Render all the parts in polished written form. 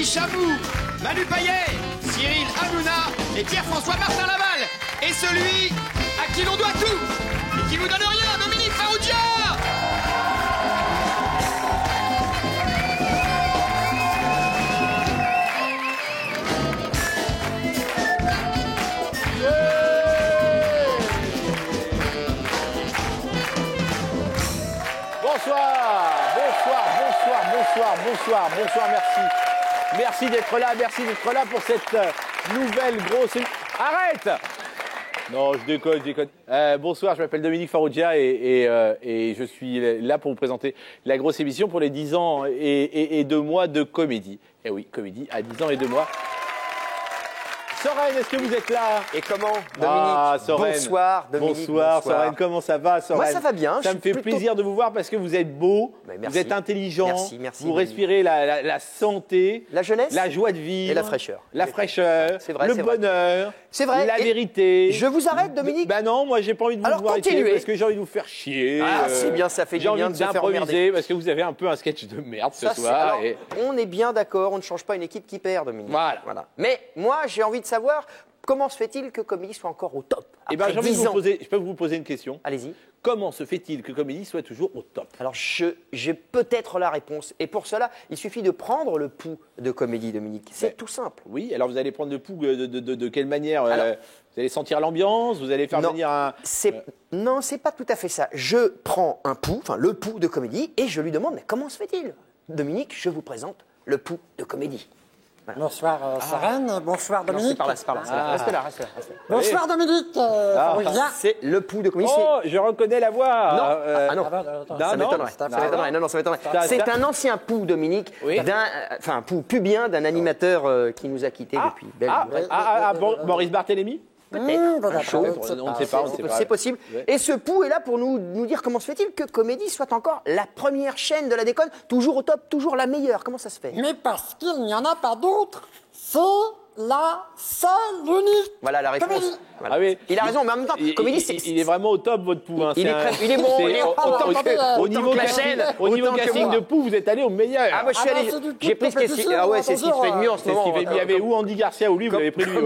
Denis Chamou, Manu Payet, Cyril Hanouna et Pierre-François Martin Laval. Et celui à qui l'on doit tout et qui vous donne rien, Dominique Farrugia. Bonsoir, merci. Merci d'être là pour cette nouvelle grosse... Arrête! Non, je déconne. Bonsoir, je m'appelle Dominique Farrugia et je suis là pour vous présenter la grosse émission pour les 10 ans et 2 mois de comédie. Eh oui, comédie à 10 ans et 2 mois. Soren, est-ce que vous êtes là? Et comment, Dominique? Soren. Bonsoir, Dominique. Bonsoir, Soren, comment ça va, Soren? Moi, ça va bien. Ça me fait plaisir de vous voir parce que vous êtes beau, vous êtes intelligent, merci, vous respirez la santé, la jeunesse, la joie de vivre, et la fraîcheur. La fraîcheur, c'est vrai, le bonheur, c'est vrai. La vérité. Je vous arrête, Dominique? Bah non, moi j'ai pas envie de vous voir arrêter parce que j'ai envie de vous faire chier. Ah, c'est bien, ça fait du bien de se faire emmerder. Parce que vous avez un peu un sketch de merde ce soir. Alors, on est bien d'accord, on ne change pas une équipe qui perd, Dominique. Voilà. Mais moi, j'ai envie de savoir... Comment se fait-il que Comédie soit encore au top? Eh ben, j'ai envie de vous poser, je peux vous poser une question? Allez-y. Comment se fait-il que Comédie soit toujours au top? Alors, j'ai peut-être la réponse. Et pour cela, il suffit de prendre le pouls de Comédie, Dominique. C'est tout simple. Oui, alors vous allez prendre le pouls de quelle manière? Vous allez sentir l'ambiance? Vous allez faire venir un... Non, c'est pas tout à fait ça. Je prends un pouls, enfin le pouls de Comédie, et je lui demande, mais comment se fait-il? Dominique, je vous présente le pouls de Comédie. Voilà. Bonsoir Soren, bonsoir Dominique. Non, c'est par là. Restez là. Bonsoir Dominique. C'est le pouls de Comédie. Oh, je reconnais la voix. Non, ça m'étonnerait. Non, ça m'étonnerait. C'est un ancien pouls, Dominique, un pouls pubien d'un animateur qui nous a quittés depuis belle lurette. Maurice Barthélémy? Peut-être. On ne sait pas. C'est possible. Et ce pouls est là pour nous dire comment se fait-il que Comédie soit encore la première chaîne de la déconne, toujours au top, toujours la meilleure. Comment ça se fait? Mais parce qu'il n'y en a pas d'autre. C'est la seule unique. Voilà la réponse. Comédie. Voilà. Ah oui. Il a raison, mais en même temps, Comédie, il est vraiment au top, votre pouls. Il est bon. Au niveau casting de pouls, vous êtes allé au meilleur. Ah, moi, je suis allé. J'ai pris ce qui c'est ce qui se fait de mieux en ce moment. Il y avait où Andy Garcia ou lui, vous l'avez pris lui. Dans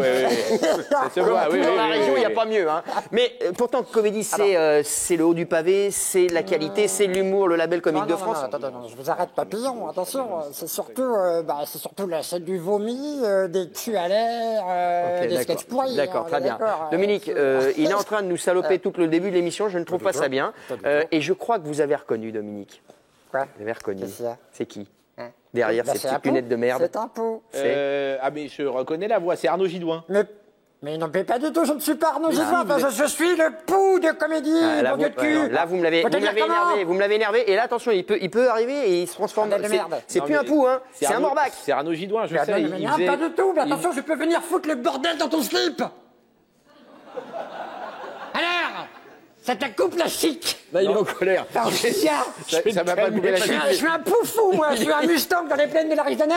la région, il n'y a pas mieux. Mais pourtant, Comédie, c'est le haut du pavé, c'est la qualité, c'est l'humour, le label comique de France. Non, je vous arrête, papillon. Attention, c'est surtout la scène du vomi, des culs à l'air, des sketchs pourris. D'accord, très bien. Dominique, il est en train de nous saloper tout le début de l'émission, je ne trouve pas ça bien. Et je crois que vous avez reconnu, Dominique. Quoi? Vous avez reconnu. C'est qui? Derrière ces petites lunettes de merde. C'est un pouls. Mais je reconnais la voix, c'est Arnaud Gidouin. Mais non, mais pas du tout, je ne suis pas Arnaud Gidouin, je suis le pouls de Comédie, mon dieu de cul. Là, vous me l'avez énervé, et là, attention, il peut arriver et il se transforme. C'est plus un pouls, c'est un morbac. C'est Arnaud Gidouin, je sais. Non, pas du tout, mais attention, je peux venir foutre le bordel dans ton slip. Alors, ça te coupe la chic. Là, il est en colère. Ça m'a pas coupé la chic. Je suis un poufou, moi, je suis un Mustang dans les plaines de l'Arizona.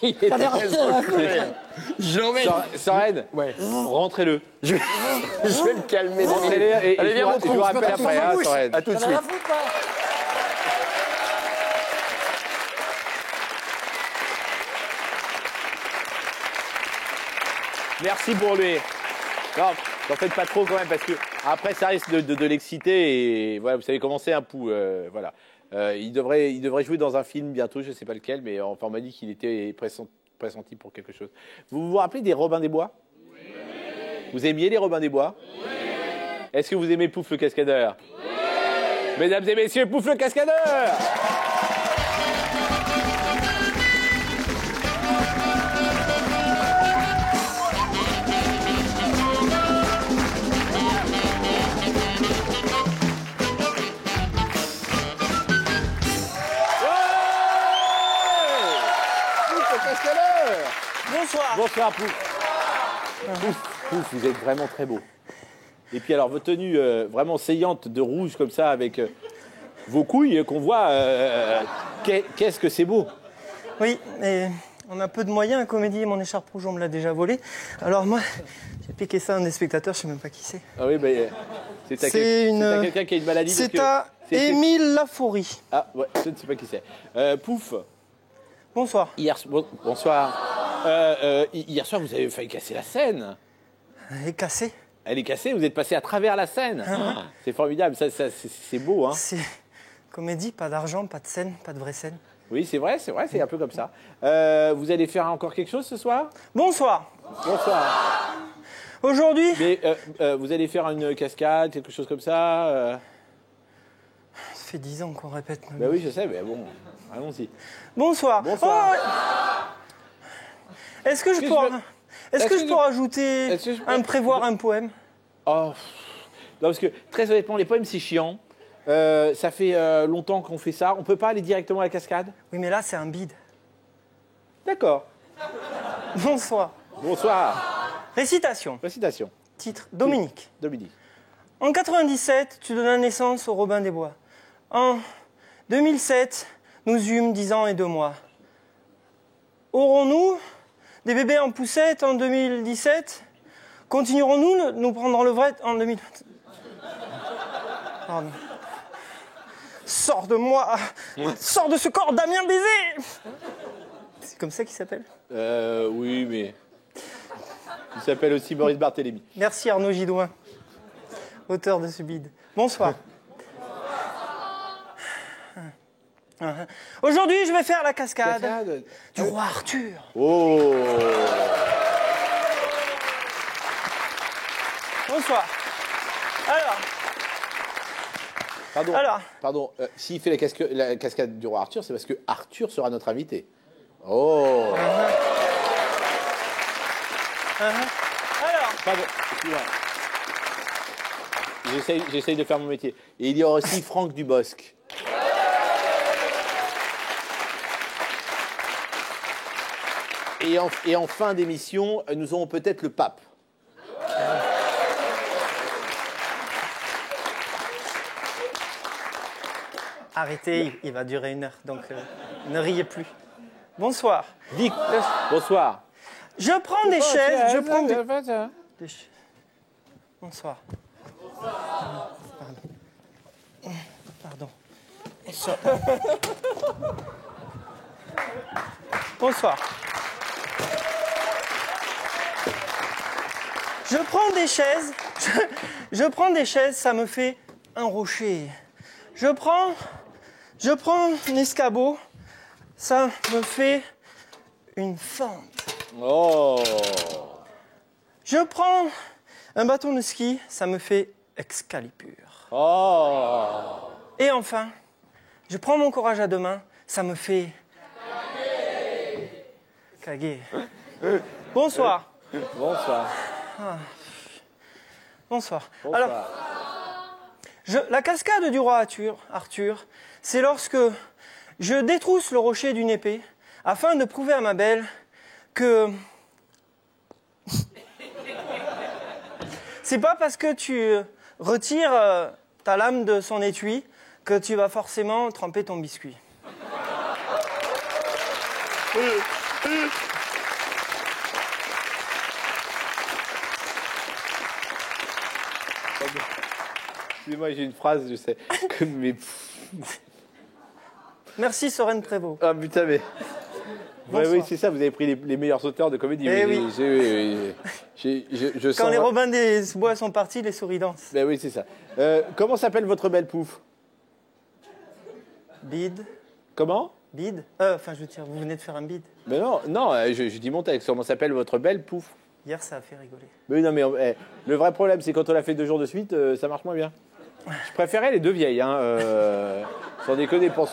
Il est très en colère. Je l'emmène. Soren, rentrez-le. Je vais me calmer. Allez, viens, je vous rappelle après, Soren. À tout de suite. Merci pour lui. Non, n'en faites pas trop quand même, parce que après ça risque de l'exciter et voilà, vous savez comment c'est un pouls, voilà. Il devrait jouer dans un film bientôt, je ne sais pas lequel, mais enfin on m'a dit qu'il était pressenti pour quelque chose. Vous vous rappelez des Robin des Bois? Oui. Vous aimiez les Robin des Bois? Oui. Est-ce que vous aimez Pouf le Cascadeur? Oui. Mesdames et messieurs, Pouf le Cascadeur! Bonsoir, Pouf. Pouf, vous êtes vraiment très beau. Et puis alors, votre tenue vraiment saillante de rouge comme ça, avec vos couilles qu'on voit, qu'est-ce que c'est beau. Oui, et on a peu de moyens à Comédie, mon écharpe rouge, on me l'a déjà volée. Alors moi, j'ai piqué ça à un des spectateurs, je sais même pas qui c'est. Ah oui, c'est à quelqu'un qui a une maladie. C'est à Émile Laforie. Ah ouais, je ne sais pas qui c'est. Pouf. Bonsoir. Bonsoir. Hier soir, vous avez failli casser la scène. Elle est cassée. Elle est cassée, vous êtes passé à travers la scène. C'est formidable, c'est beau. Hein. C'est comédie, pas d'argent, pas de scène, pas de vraie scène. Oui, c'est vrai, c'est un peu comme ça. Vous allez faire encore quelque chose ce soir? Bonsoir. Bonsoir. Aujourd'hui... Mais vous allez faire une cascade, quelque chose comme ça Ça fait 10 ans qu'on répète. Ben oui, je sais, mais bon, allons-y. Bonsoir. Bonsoir. Oh, est-ce que je peux rajouter prévoir un poème? Oh, non, parce que très honnêtement, les poèmes c'est chiant. Ça fait longtemps qu'on fait ça. On peut pas aller directement à la cascade? Oui, mais là c'est un bide. D'accord. Bonsoir. Bonsoir. Récitation. Titre, Dominique. En 97, tu donnas naissance au Robin des Bois. En 2007, nous eûmes 10 ans et 2 mois. Aurons-nous des bébés en poussette en 2017? Continuerons-nous nous prendre le vrai en 2020? Pardon. Sors de moi! Sors de ce corps, Damien Baiser! C'est comme ça qu'il s'appelle? Oui, mais... Il s'appelle aussi Maurice Barthélémy. Merci Arnaud Gidouin, auteur de ce bide. Bonsoir. Aujourd'hui, je vais faire la cascade du roi Arthur. Oh! Bonsoir. Pardon. S'il fait la cascade du roi Arthur, c'est parce que Arthur sera notre invité. Oh! Pardon, excuse-moi. J'essaye de faire mon métier. Et il y aura aussi Franck Dubosc. Et en fin d'émission, nous aurons peut-être le pape. Arrêtez, il va durer 1 heure, donc ne riez plus. Bonsoir. Bonsoir. Je prends des chaises, Bonsoir. Pardon. Bonsoir. Je prends des chaises, ça me fait un rocher. Je prends un escabeau, ça me fait une fente. Oh! Je prends un bâton de ski, ça me fait Excalibur. Oh! Et enfin, je prends mon courage à 2 mains, ça me fait... Kage. Bonsoir. Bonsoir. Bonsoir. Alors, la cascade du roi Arthur, c'est lorsque je détrousse le rocher d'une épée afin de prouver à ma belle que... C'est pas parce que tu retires ta lame de son étui que tu vas forcément tremper ton biscuit. Excusez-moi, j'ai une phrase, je sais. Merci Soren Prévost. Ah putain, mais... oui, c'est ça, vous avez pris les meilleurs auteurs de comédie. Quand les Robins des Bois sont partis, les souris dansent. Ben oui, c'est ça. Comment s'appelle votre belle pouffe? Bide. Comment? Bide. Enfin, je veux dire, vous venez de faire un bide. Mais non, je dis mon texte. Comment s'appelle votre belle pouffe? Hier, ça a fait rigoler. Mais non, mais le vrai problème, c'est quand on l'a fait 2 jours de suite, ça marche moins bien. Je préférais les 2 vieilles, sans déconner. Pour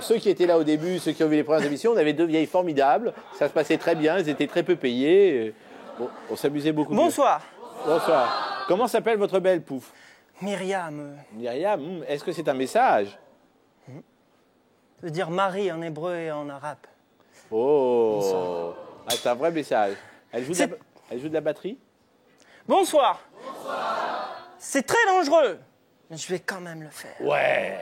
ceux qui étaient là au début, ceux qui ont vu les premières émissions, on avait 2 vieilles formidables. Ça se passait très bien, elles étaient très peu payées. Bon, on s'amusait beaucoup. Bonsoir. Bonsoir. Comment s'appelle votre belle pouffe? Myriam. Myriam, est-ce que c'est un message? Ça veut dire Marie en hébreu et en arabe. Oh. Bonsoir. Ah, c'est un vrai message. Elle joue de la batterie? Bonsoir. C'est très dangereux, mais je vais quand même le faire. Ouais.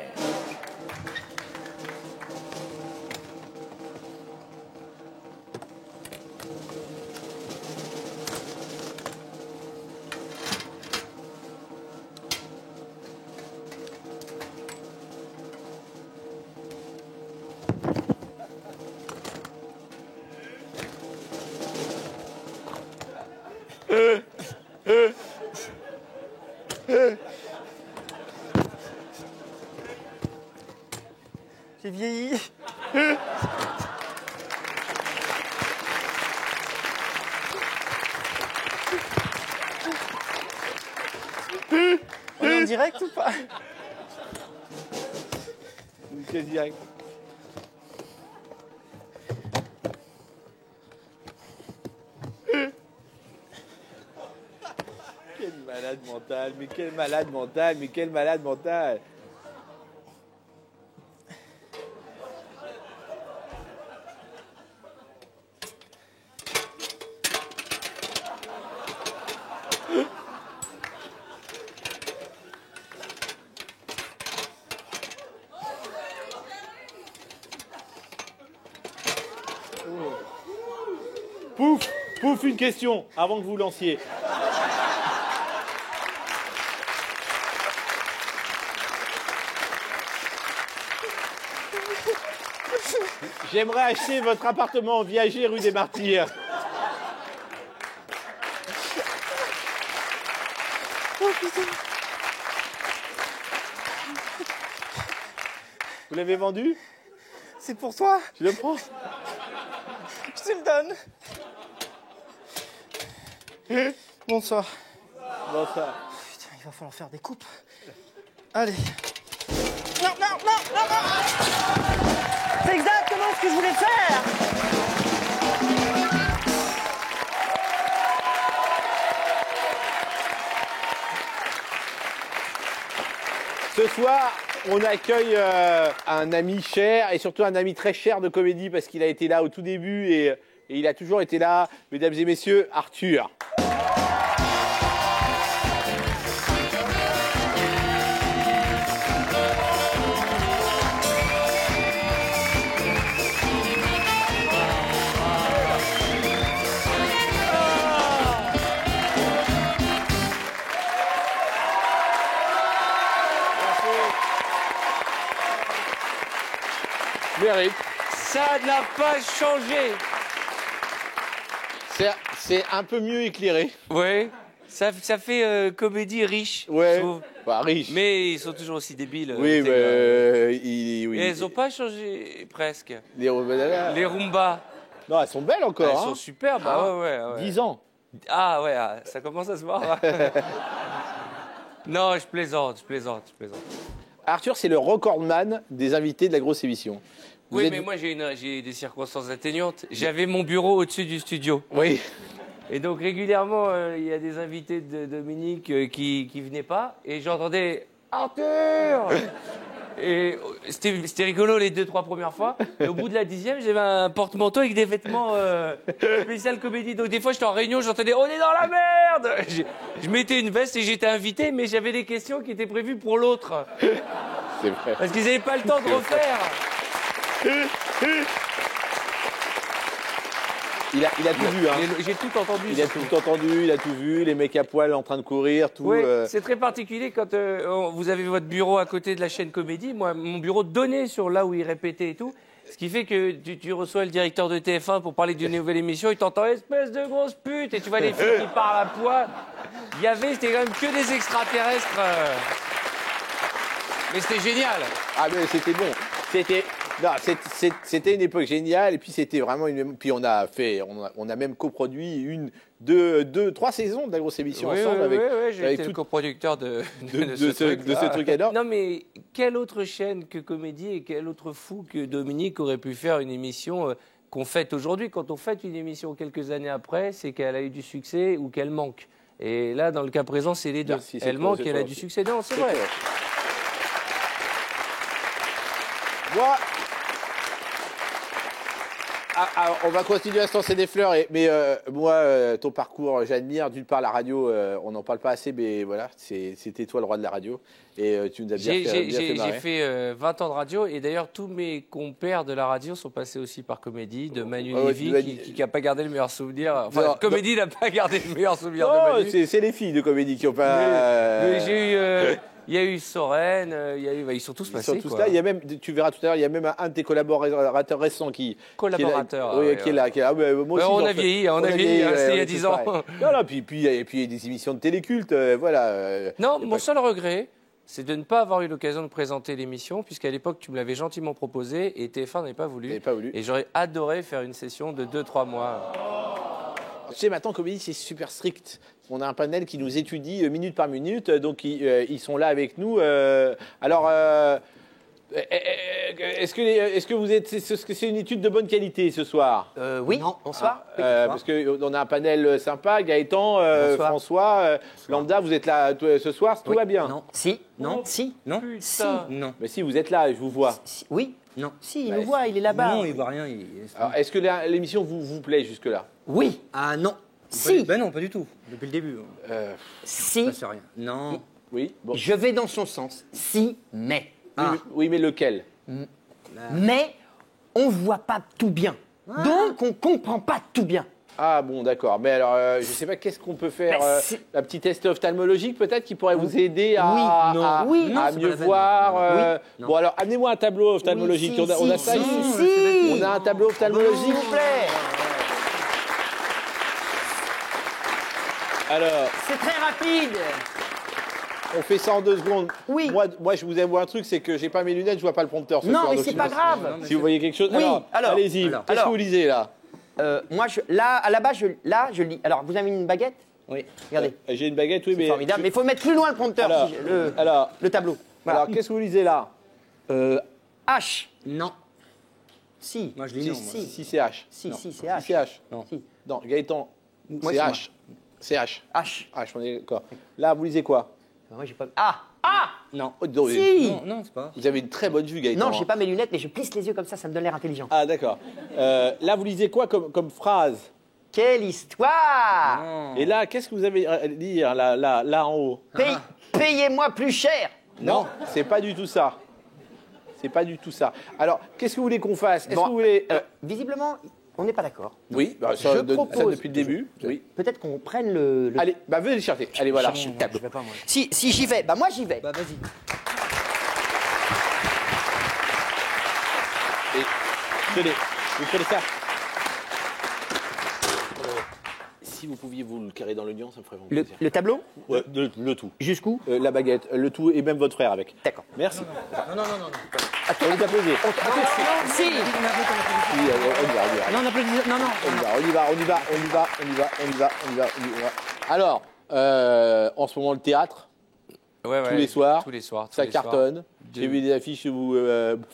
J'ai vieilli. On est en direct ou pas? C'est direct. Quel malade mental, mais quel malade mental, mais quel malade mental. Pouf, pouf, une question avant que vous lanciez. J'aimerais acheter votre appartement en viager rue des Martyrs. Oh putain. Vous l'avez vendu? C'est pour toi. Je le prends. Je te le donne. Bonsoir. Bonsoir. Putain, il va falloir faire des coupes. Allez. Non, non, non, non, non. C'est exactement ce que je voulais faire. Ce soir, on accueille un ami cher et surtout un ami très cher de comédie parce qu'il a été là au tout début et il a toujours été là. Mesdames et messieurs, Arthur. Mérite. Ça n'a pas changé. C'est un peu mieux éclairé. Ouais. Ça fait comédie riche. Ouais. Bah, riche. Mais ils sont toujours aussi débiles. Oui, mais oui. Et elles n'ont pas changé presque. Les Roomba. Non, elles sont belles encore. Elles sont superbes. Ah, ouais. 10 ans. Ah ouais, ça commence à se voir. Non, je plaisante. Arthur, c'est le recordman des invités de la grosse émission. Oui, mais moi j'ai des circonstances atténuantes. J'avais mon bureau au-dessus du studio. Oui. Et donc régulièrement, il y a des invités de Dominique qui venaient pas. Et j'entendais Arthur. Et c'était rigolo les 2-3 premières fois. Et au bout de la 10e, j'avais un porte-manteau avec des vêtements spécial comédie. Donc des fois, j'étais en réunion, j'entendais on est dans la merde. Je mettais une veste et j'étais invité, mais j'avais des questions qui étaient prévues pour l'autre. C'est vrai. Parce qu'ils n'avaient pas le temps de refaire. Il a tout vu, hein. J'ai tout entendu. Il a tout entendu, il a tout vu, les mecs à poil en train de courir, tout. Oui, c'est très particulier quand vous avez votre bureau à côté de la chaîne Comédie. Moi, mon bureau donnait sur là où il répétait et tout. Ce qui fait que tu reçois le directeur de TF1 pour parler d'une nouvelle émission, il t'entend espèce de grosse pute, et tu vois les filles qui parlent à poil. C'était quand même que des extraterrestres. Mais c'était génial. Ah mais c'était bon. C'était une époque géniale et puis c'était vraiment puis on a même coproduit 3 saisons de la grosse émission ensemble avec j'ai été le coproducteur de ce truc énorme. Non mais quelle autre chaîne que Comédie et quel autre fou que Dominique aurait pu faire une émission qu'on fête aujourd'hui. Quand on fête une émission quelques années après, c'est qu'elle a eu du succès ou qu'elle manque. Et là, dans le cas présent, c'est les deux. Elle manque et elle a du succès. Non, c'est vrai. Moi, on va continuer à se lancer des fleurs, mais moi, ton parcours, j'admire. D'une part, la radio, on n'en parle pas assez, mais voilà, c'était toi le roi de la radio. Et tu nous as bien fait marrer. J'ai fait 20 ans de radio, et d'ailleurs, tous mes compères de la radio sont passés aussi par Comédie, de Manu Lévy, qui n'a pas gardé le meilleur souvenir. Enfin, Comédie n'a pas gardé le meilleur souvenir de Manu. C'est les filles de Comédie qui n'ont pas... Mais j'ai eu... Il y a eu Soren, ils sont tous passés. Ils sont tous là. Il y a même, tu verras tout à l'heure, il y a même un de tes collaborateurs récents qui collaborateur. Qui est là. Moi aussi, on a vieilli, c'était il y a 10 ans. Non, puis il y a des émissions de téléculte, voilà. Non, mon seul regret, c'est de ne pas avoir eu l'occasion de présenter l'émission, puisqu'à l'époque, tu me l'avais gentiment proposé et TF1 n'avait pas voulu. Et j'aurais adoré faire une session de 2-3 mois. Tu sais, maintenant, Comédie, c'est super strict. On a un panel qui nous étudie minute par minute, donc ils sont là avec nous. Alors, est-ce que c'est une étude de bonne qualité ce soir? Oui, non. Bonsoir. Parce qu'on a un panel sympa, Gaëtan, François, Lambda, vous êtes là ce soir, tout va bien? Non. Si, non, si, non, si, non. Mais si, vous êtes là, je vous vois. Oui, non. Si, il nous voit, il est là-bas. Non, il voit rien. Alors, est-ce que l'émission vous plaît jusque-là? Oui. Ah non. Si. Ben non, pas du tout. Depuis le début. Si. Ça, c'est rien. Non. Oui. Bon. Je vais dans son sens. Si, mais. Oui, mais lequel? Mais on voit pas tout bien. Donc on comprend pas tout bien. Ah bon, d'accord. Mais alors, je sais pas, qu'est-ce qu'on peut faire? Un petit test ophtalmologique peut-être qui pourrait vous aider à mieux voir. Bon, alors, amenez-moi un tableau ophtalmologique. On a ça ici. On a un tableau ophtalmologique. S'il vous plaît. Alors, c'est très rapide. On fait ça en 2 secondes. Oui. Moi, je vous avoue un truc, c'est que j'ai pas mes lunettes, je vois pas le prompteur. Non, mais c'est pas grave. Si vous voyez quelque chose, oui. Alors allez-y. Qu'est-ce que vous lisez là? Moi, à la base, je lis. Alors, vous avez une baguette? Oui. Regardez. J'ai une baguette, oui, mais. Formidable. Mais il faut mettre plus loin le prompteur. Le tableau. Voilà. Alors, qu'est-ce que vous lisez là? H. Non. Si. Moi, je lis non. Si, c'est H. Si, c'est H. C'est H. Non. Non, Gaëtan, c'est H. C'est H. H. H, on est d'accord. Là, vous lisez quoi? Moi, j'ai pas. Ah. Non. Si. Non, c'est pas. Vous avez une très bonne vue, Gaëtan. Non, j'ai pas mes lunettes, mais je plisse les yeux comme ça me donne l'air intelligent. Ah, d'accord. Là, vous lisez quoi comme phrase? Quelle histoire! Et là, qu'est-ce que vous avez à lire là en haut? Payez-moi plus cher! Non, c'est pas du tout ça. C'est pas du tout ça. Alors, qu'est-ce que vous voulez qu'on fasse? Est-ce que vous voulez... Visiblement, on n'est pas d'accord. Oui, ça depuis le début. Oui. Peut-être qu'on prenne le... Allez, venez les chercher. Allez, voilà. Je vais pas, moi. Si j'y vais, moi j'y vais. Bah vas-y. Et tenez, vous prenez ça. Si vous pouviez vous le carrer dans l'oignon, ça me ferait vraiment plaisir. Le tableau? Ouais, le tout. Jusqu'où? La baguette, le tout et même votre frère avec. D'accord. Merci. Non. Attends, vous applaudissez. Si. Non, on applaudit. Non. On y va. Alors, en ce moment, le théâtre. Ouais, tous les soirs. Ça tous cartonne. J'ai vu des affiches où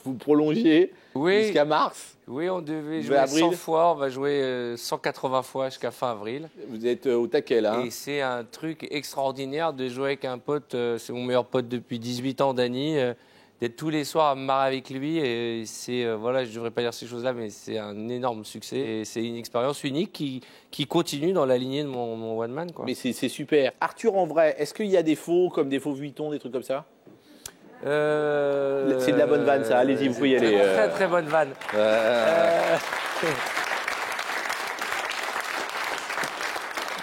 vous prolongiez jusqu'à mars. Oui, on devait jouer 100 fois. On va jouer 180 fois jusqu'à fin avril. Vous êtes au taquet, là. Et c'est un truc extraordinaire de jouer avec un pote. C'est mon meilleur pote depuis 18 ans, Dany. D'être tous les soirs à me marrer avec lui. Et c'est, voilà, je ne devrais pas dire ces choses-là, mais c'est un énorme succès. Et c'est une expérience unique qui continue dans la lignée de mon one man, quoi. Mais c'est super. Arthur, en vrai, est-ce qu'il y a des faux, comme des faux Vuitton, des trucs comme ça? C'est de la bonne vanne, ça. Allez-y, vous pouvez y aller. Très, très bonne vanne.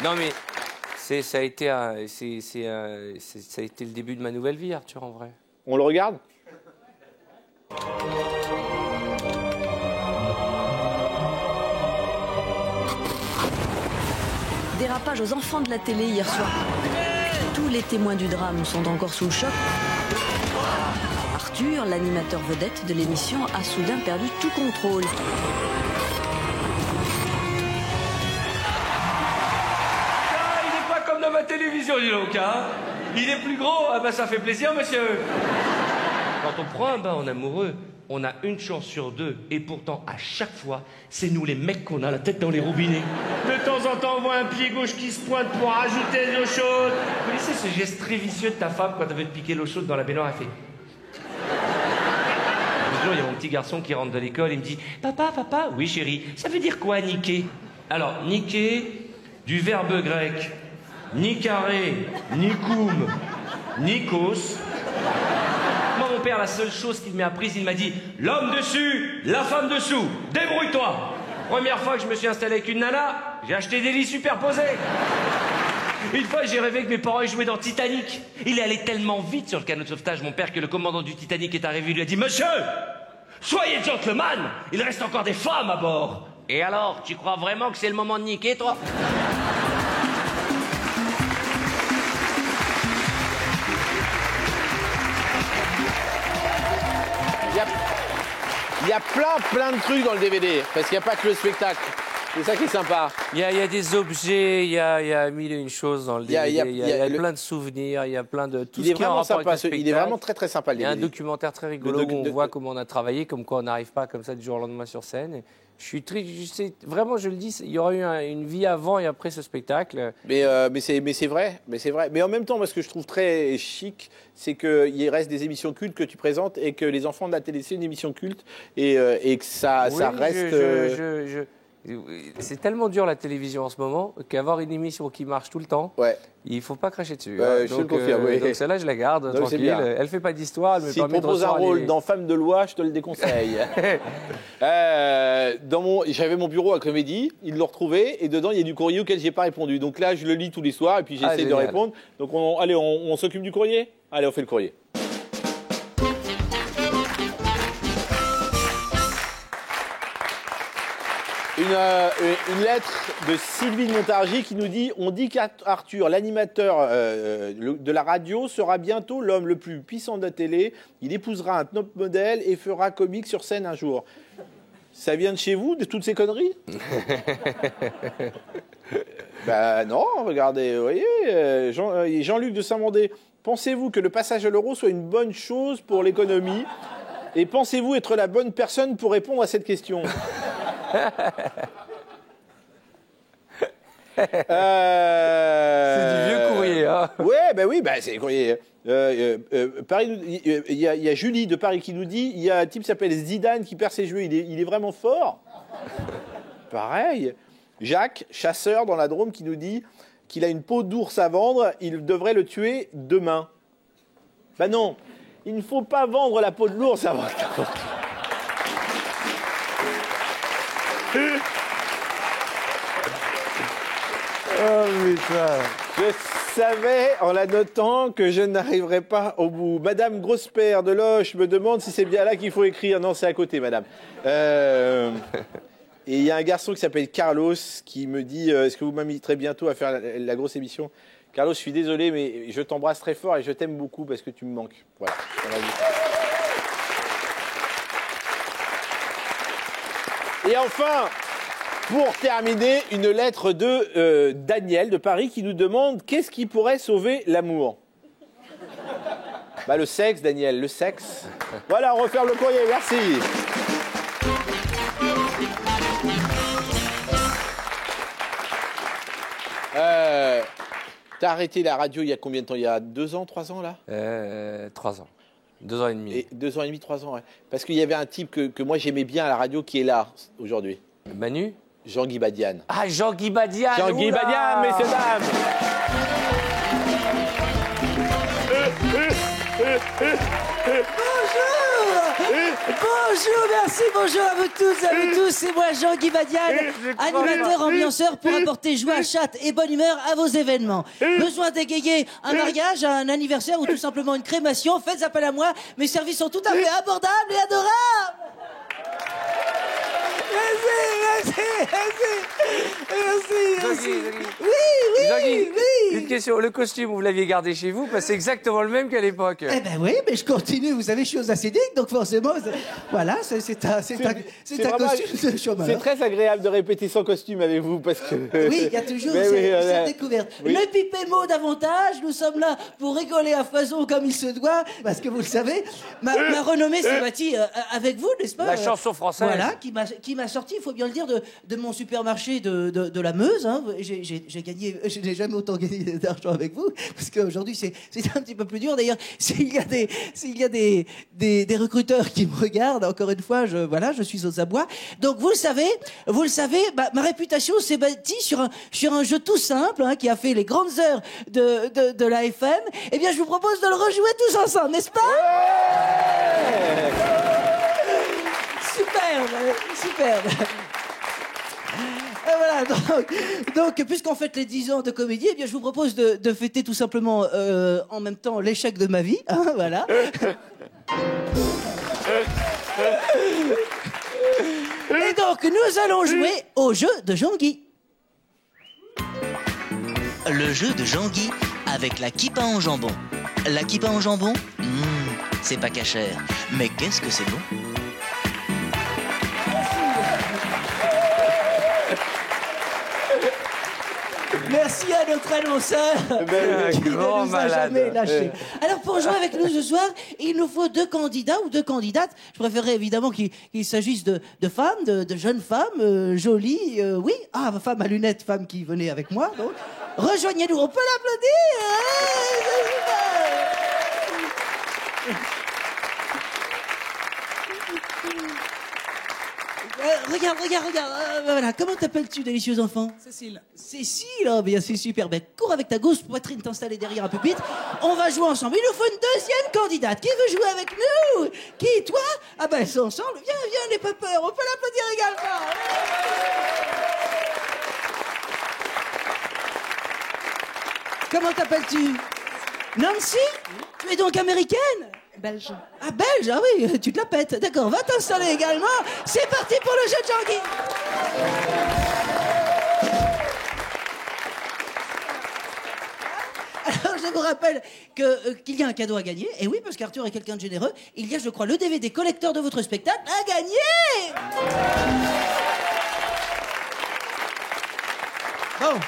Non, mais ça a été le début de ma nouvelle vie, Arthur, en vrai. On le regarde? Dérapage aux enfants de la télé hier soir. Tous les témoins du drame sont encore sous le choc. Arthur, l'animateur vedette de l'émission, a soudain perdu tout contrôle. Il n'est pas comme dans ma télévision, dis donc, hein. Il est plus gros. Ah ben ça fait plaisir, monsieur. Quand on prend un bain en amoureux, on a une chance sur 2. Et pourtant, à chaque fois, c'est nous les mecs qu'on a la tête dans les robinets. De temps en temps, on voit un pied gauche qui se pointe pour rajouter de l'eau chaude. Vous connaissez ce geste très vicieux de ta femme quand elle veut te piquer l'eau chaude dans la baignoire, elle fait... Un jour, il y a mon petit garçon qui rentre de l'école, il me dit « Papa, oui chérie, ça veut dire quoi niquer ?» Alors, niquer, du verbe grec, nicaré, nikoum, nikos. Moi, mon père, la seule chose qu'il m'a apprise, il m'a dit « L'homme dessus, la femme dessous, débrouille-toi !» Première fois que je me suis installé avec une nana, j'ai acheté des lits superposés. Une fois, j'ai rêvé que mes parents jouaient dans Titanic. Il est allé tellement vite sur le canot de sauvetage, mon père, que le commandant du Titanic est arrivé et lui a dit « Monsieur, soyez gentleman, il reste encore des femmes à bord. » Et alors, tu crois vraiment que c'est le moment de niquer, toi? Il y a plein de trucs dans le DVD, parce qu'il n'y a pas que le spectacle. C'est ça qui est sympa. Il y a des objets, il y a mille et une choses dans le DVD. Il y a plein de souvenirs, il y a plein de... Tout il est vraiment sympa, il est vraiment très sympa le DVD. Il y a un documentaire très rigolo où on voit comment on a travaillé, comme quoi on n'arrive pas comme ça du jour au lendemain sur scène. Et je suis triste, vraiment je le dis, il y aura eu une vie avant et après ce spectacle. Mais c'est vrai, Mais en même temps, moi ce que je trouve très chic, c'est qu'il reste des émissions cultes que tu présentes et que les enfants de la télé, c'est une émission culte et que ça reste... C'est tellement dur la télévision en ce moment qu'avoir une émission qui marche tout le temps, il ne faut pas cracher dessus. Je te le confirme, oui. Donc celle-là, je la garde tranquille. Elle ne fait pas d'histoire. Si tu proposes un rôle dans Femme de loi, je te le déconseille. J'avais mon bureau à Comédie, ils l'ont retrouvé et dedans il y a du courrier auquel je n'ai pas répondu. Donc là, je le lis tous les soirs et puis j'essaie de répondre. Donc on s'occupe du courrier? Allez, on fait le courrier. Une lettre de Sylvie de Montargis qui nous dit « On dit qu'Arthur, l'animateur de la radio, sera bientôt l'homme le plus puissant de la télé. Il épousera un top modèle et fera comique sur scène un jour. » Ça vient de chez vous, de toutes ces conneries? Ben non, regardez, vous voyez, Jean-Luc de Saint-Mandé. Pensez-vous que le passage à l'euro soit une bonne chose pour l'économie? Et pensez-vous être la bonne personne pour répondre à cette question? C'est du vieux courrier, hein. Oui, c'est le courrier. Paris, il y a Julie de Paris qui nous dit il y a un type qui s'appelle Zidane qui perd ses jeux, il est vraiment fort. Pareil. Jacques, chasseur dans la Drôme, qui nous dit qu'il a une peau d'ours à vendre, il devrait le tuer demain. Ben non, il ne faut pas vendre la peau de l'ours avant. Oh putain. Je savais en la notant que je n'arriverais pas au bout. Madame Grospère de Loche me demande si c'est bien là qu'il faut écrire. Non, c'est à côté, madame. Et il y a un garçon qui s'appelle Carlos qui me dit est-ce que vous m'inviterez bientôt à faire la grosse émission? Carlos, je suis désolé, mais je t'embrasse très fort et je t'aime beaucoup parce que tu me manques. Voilà. Et enfin, pour terminer, une lettre de Daniel de Paris qui nous demande qu'est-ce qui pourrait sauver l'amour? Bah le sexe, Daniel, le sexe. Voilà, on referme le courrier, merci. T'as arrêté la radio il y a combien de temps? Il y a 2 ans, 3 ans là? 3 ans. 2 ans et demi. Et 2 ans et demi, 3 ans, ouais. Parce qu'il y avait un type que moi j'aimais bien à la radio qui est là aujourd'hui. Manu? Jean-Guy Badiane. Ah, Jean-Guy Badiane! Jean-Guy Badiane, messieurs, dames! Bonjour, merci, bonjour à vous tous, c'est moi Jean-Guy Badiane, animateur ambianceur pour apporter joie, chatte et bonne humeur à vos événements. Besoin d'égayer un mariage, un anniversaire ou tout simplement une crémation, faites appel à moi, mes services sont tout à fait abordables et adorables. Merci. Oui. Une question, le costume, vous l'aviez gardé chez vous, parce que c'est exactement le même qu'à l'époque. Eh ben oui, mais je continue, vous savez, je suis aux acédiques, donc forcément, voilà, c'est un costume de chômeur. C'est très agréable de répéter son costume avec vous, parce que... Oui, il y a toujours cette découverte. Oui. Le pipémo davantage, nous sommes là pour rigoler à foison comme il se doit, parce que vous le savez, ma renommée s'est bâtie avec vous, n'est-ce pas? La chanson française. Voilà, qui m'a sorti, il faut bien le dire, de mon supermarché de la Meuse. Hein. J'ai gagné, je n'ai jamais autant gagné d'argent avec vous, parce qu'aujourd'hui c'est un petit peu plus dur. D'ailleurs, s'il y a des recruteurs qui me regardent, encore une fois, je suis aux abois. Donc vous le savez, ma réputation s'est bâtie sur un jeu tout simple, hein, qui a fait les grandes heures de la FM. Eh bien, je vous propose de le rejouer tous ensemble, n'est-ce pas? Superbe. voilà, donc puisqu'on fête les 10 ans de comédie, eh bien, je vous propose de fêter tout simplement en même temps l'échec de ma vie. Hein, voilà. Et donc, nous allons jouer au jeu de Jean-Guy. Le jeu de Jean-Guy avec la kippa en jambon. La kippa en jambon, c'est pas cachère. Mais qu'est-ce que c'est bon? Merci à notre annonceur qui ne nous a jamais lâchés. Alors pour jouer avec nous ce soir, il nous faut 2 candidats ou 2 candidates. Je préférerais évidemment qu'il s'agisse de femmes, de jeunes femmes, jolies, oui. Ah, femme à lunettes, femme qui venait avec moi. Donc, rejoignez-nous, on peut l'applaudir. Regarde. Voilà. Comment t'appelles-tu, délicieux enfant? Cécile. Cécile, oh, bien c'est super. Ben, cours avec ta grosse poitrine t'installer derrière un pupitre. On va jouer ensemble. Il nous faut une 2e candidate. Qui veut jouer avec nous? Qui, toi? Ah ben, c'est ensemble. Viens, n'aie pas peur. On peut l'applaudir également. Comment t'appelles-tu? Nancy? Tu es donc américaine? Belge. Ah, belge? Ah oui, tu te la pètes. D'accord, va t'installer également. C'est parti pour le jeu de Jean-Guy. Alors, je vous rappelle qu'il y a un cadeau à gagner. Et oui, parce qu'Arthur est quelqu'un de généreux. Il y a, je crois, le DVD collector de votre spectacle à gagner. Bon.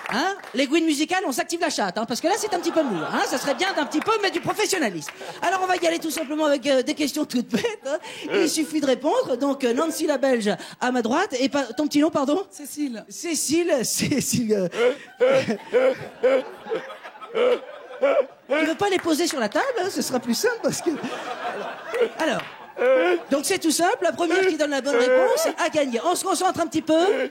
Hein? Les Gouines musicales, on s'active la chatte, hein, parce que là c'est un petit peu mou. Hein? Ça serait bien d'un petit peu, mais du professionnalisme. Alors on va y aller tout simplement avec des questions toutes bêtes. Hein? Il suffit de répondre. Donc Nancy la Belge à ma droite. Et ton petit nom, pardon? Cécile. Cécile. Tu veux pas les poser sur la table, hein? Ce sera plus simple parce que... Alors... Donc c'est tout simple, la première qui donne la bonne réponse a gagné. On se concentre un petit peu.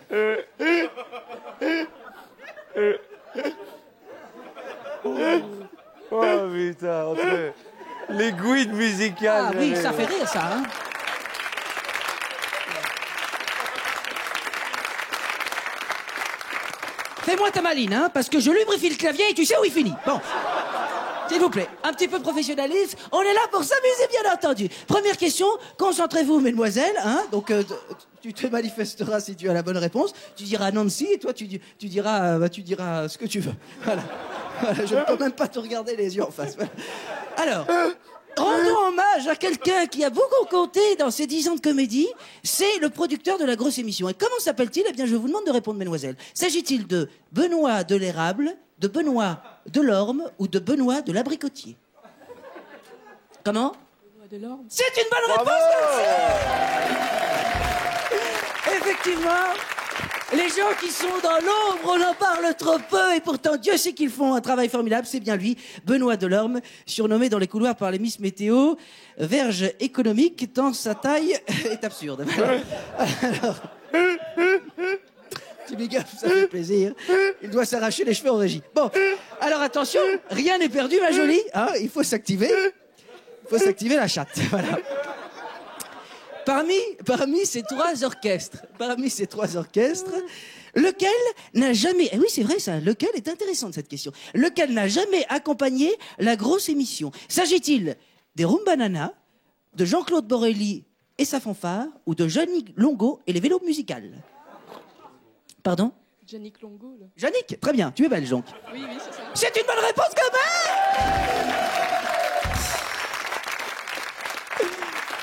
Oh putain, entre les Gouines musicales. Ah oui, ça fait rire ça, hein. Fais-moi ta maline, hein, parce que je lubrifie le clavier et tu sais où il finit. Bon. S'il vous plaît, un petit peu de professionnalisme. On est là pour s'amuser, bien entendu. Première question, concentrez-vous, mesdemoiselles. Hein, donc, tu te manifesteras si tu as la bonne réponse. Tu diras Nancy et toi, tu diras ce que tu veux. Voilà. Je ne peux même pas te regarder les yeux en face. Voilà. Alors, rendons hommage à quelqu'un qui a beaucoup compté dans ces 10 ans de comédie. C'est le producteur de la grosse émission. Et comment s'appelle-t-il? Eh bien, je vous demande de répondre, mesdemoiselles. S'agit-il de Benoît de l'Érable, de Benoît de l'Orme ou de Benoît de l'Abricotier? Comment? Benoît de l'Orme. C'est une bonne réponse, effectivement, les gens qui sont dans l'ombre, on en parle trop peu, et pourtant Dieu sait qu'ils font un travail formidable. C'est bien lui, Benoît de l'Orme, surnommé dans les couloirs par les Miss Météo, verge économique, tant sa taille est absurde. Alors... Petit big up, ça fait plaisir. Il doit s'arracher les cheveux en régie. Bon, alors attention, rien n'est perdu, ma jolie. Hein, il faut s'activer. Il faut s'activer la chatte. Voilà. Parmi ces 3 orchestres, lequel n'a jamais... Eh oui, c'est vrai ça. Lequel est intéressant de cette question. Lequel n'a jamais accompagné la grosse émission? S'agit-il des Rumbanana, de Jean-Claude Borelli et sa fanfare, ou de Jannick Longo et les vélos musicales? Pardon? Jannick Longo, là. Jannick, très bien, tu es belge donc. Oui, c'est ça. C'est une bonne réponse quand même.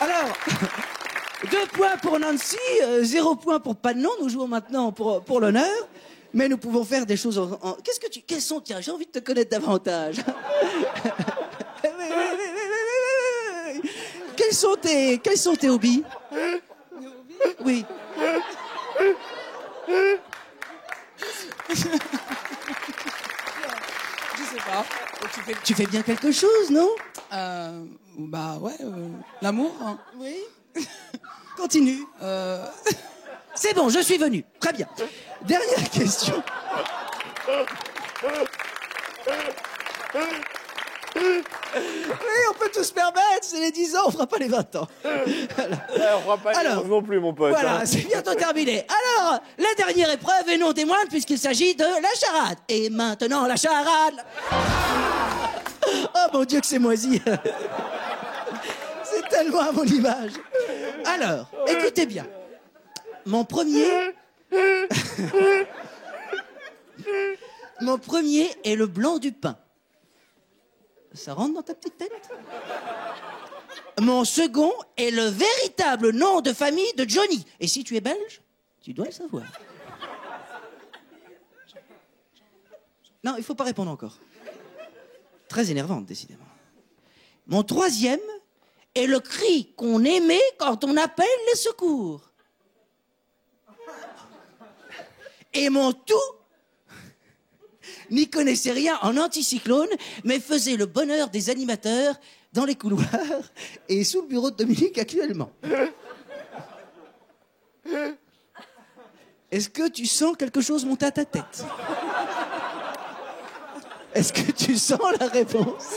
Alors, 2 points pour Nancy, 0 point pour Panon. Nous jouons maintenant pour l'honneur, mais nous pouvons faire des choses en... Quels sont, tiens, j'ai envie de te connaître davantage. Quels sont tes hobbies? Oui. Je sais pas. Tu fais bien quelque chose, non? Bah ouais, l'amour. Hein. Oui. Continue. C'est bon, je suis venu. Très bien. Dernière question. Oui, on peut tous se permettre, c'est les 10 ans, on fera pas les 20 ans. On fera pas les 11 non plus, mon pote. Voilà, hein. c'est bientôt terminé. Alors, Alors, la dernière épreuve est non des moindres puisqu'il s'agit de la charade. Et maintenant, la charade. Oh mon Dieu que c'est moisi. C'est tellement à mon image. Alors, écoutez bien. Mon premier est le blanc du pain. Ça rentre dans ta petite tête? Mon second est le véritable nom de famille de Johnny. Et si tu es belge, tu dois le savoir. Non, il faut pas répondre encore. Très énervante, décidément. Mon troisième est le cri qu'on émet quand on appelle les secours. Et mon tout n'y connaissait rien en anticyclone, mais faisait le bonheur des animateurs dans les couloirs et sous le bureau de Dominique actuellement. Est-ce que tu sens quelque chose monter à ta tête? Est-ce que tu sens la réponse?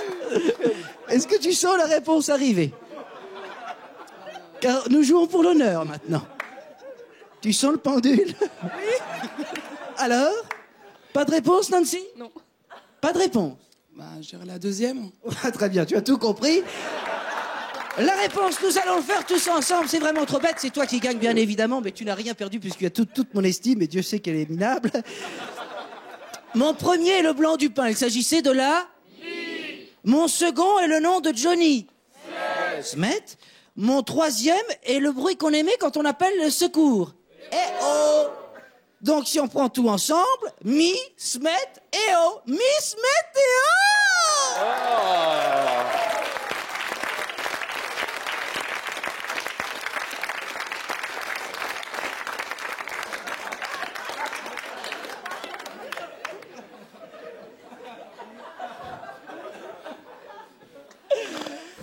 Est-ce que tu sens la réponse arriver? Car nous jouons pour l'honneur maintenant. Tu sens le pendule? Alors? Pas de réponse, Nancy? Non. Pas de réponse? Bah, je dirais la deuxième. Très bien, tu as tout compris. La réponse, nous allons le faire tous ensemble. C'est vraiment trop bête. C'est toi qui gagne, bien évidemment, mais tu n'as rien perdu puisque tu as toute mon estime et Dieu sait qu'elle est minable. Mon premier est le blanc du pain. Il s'agissait de la... Mon second est le nom de Johnny. Smet. Mon troisième est le bruit qu'on émet quand on appelle le secours. Eh oh! Donc, si on prend tout ensemble, mi, smet, et oh. Mi, smet, et oh!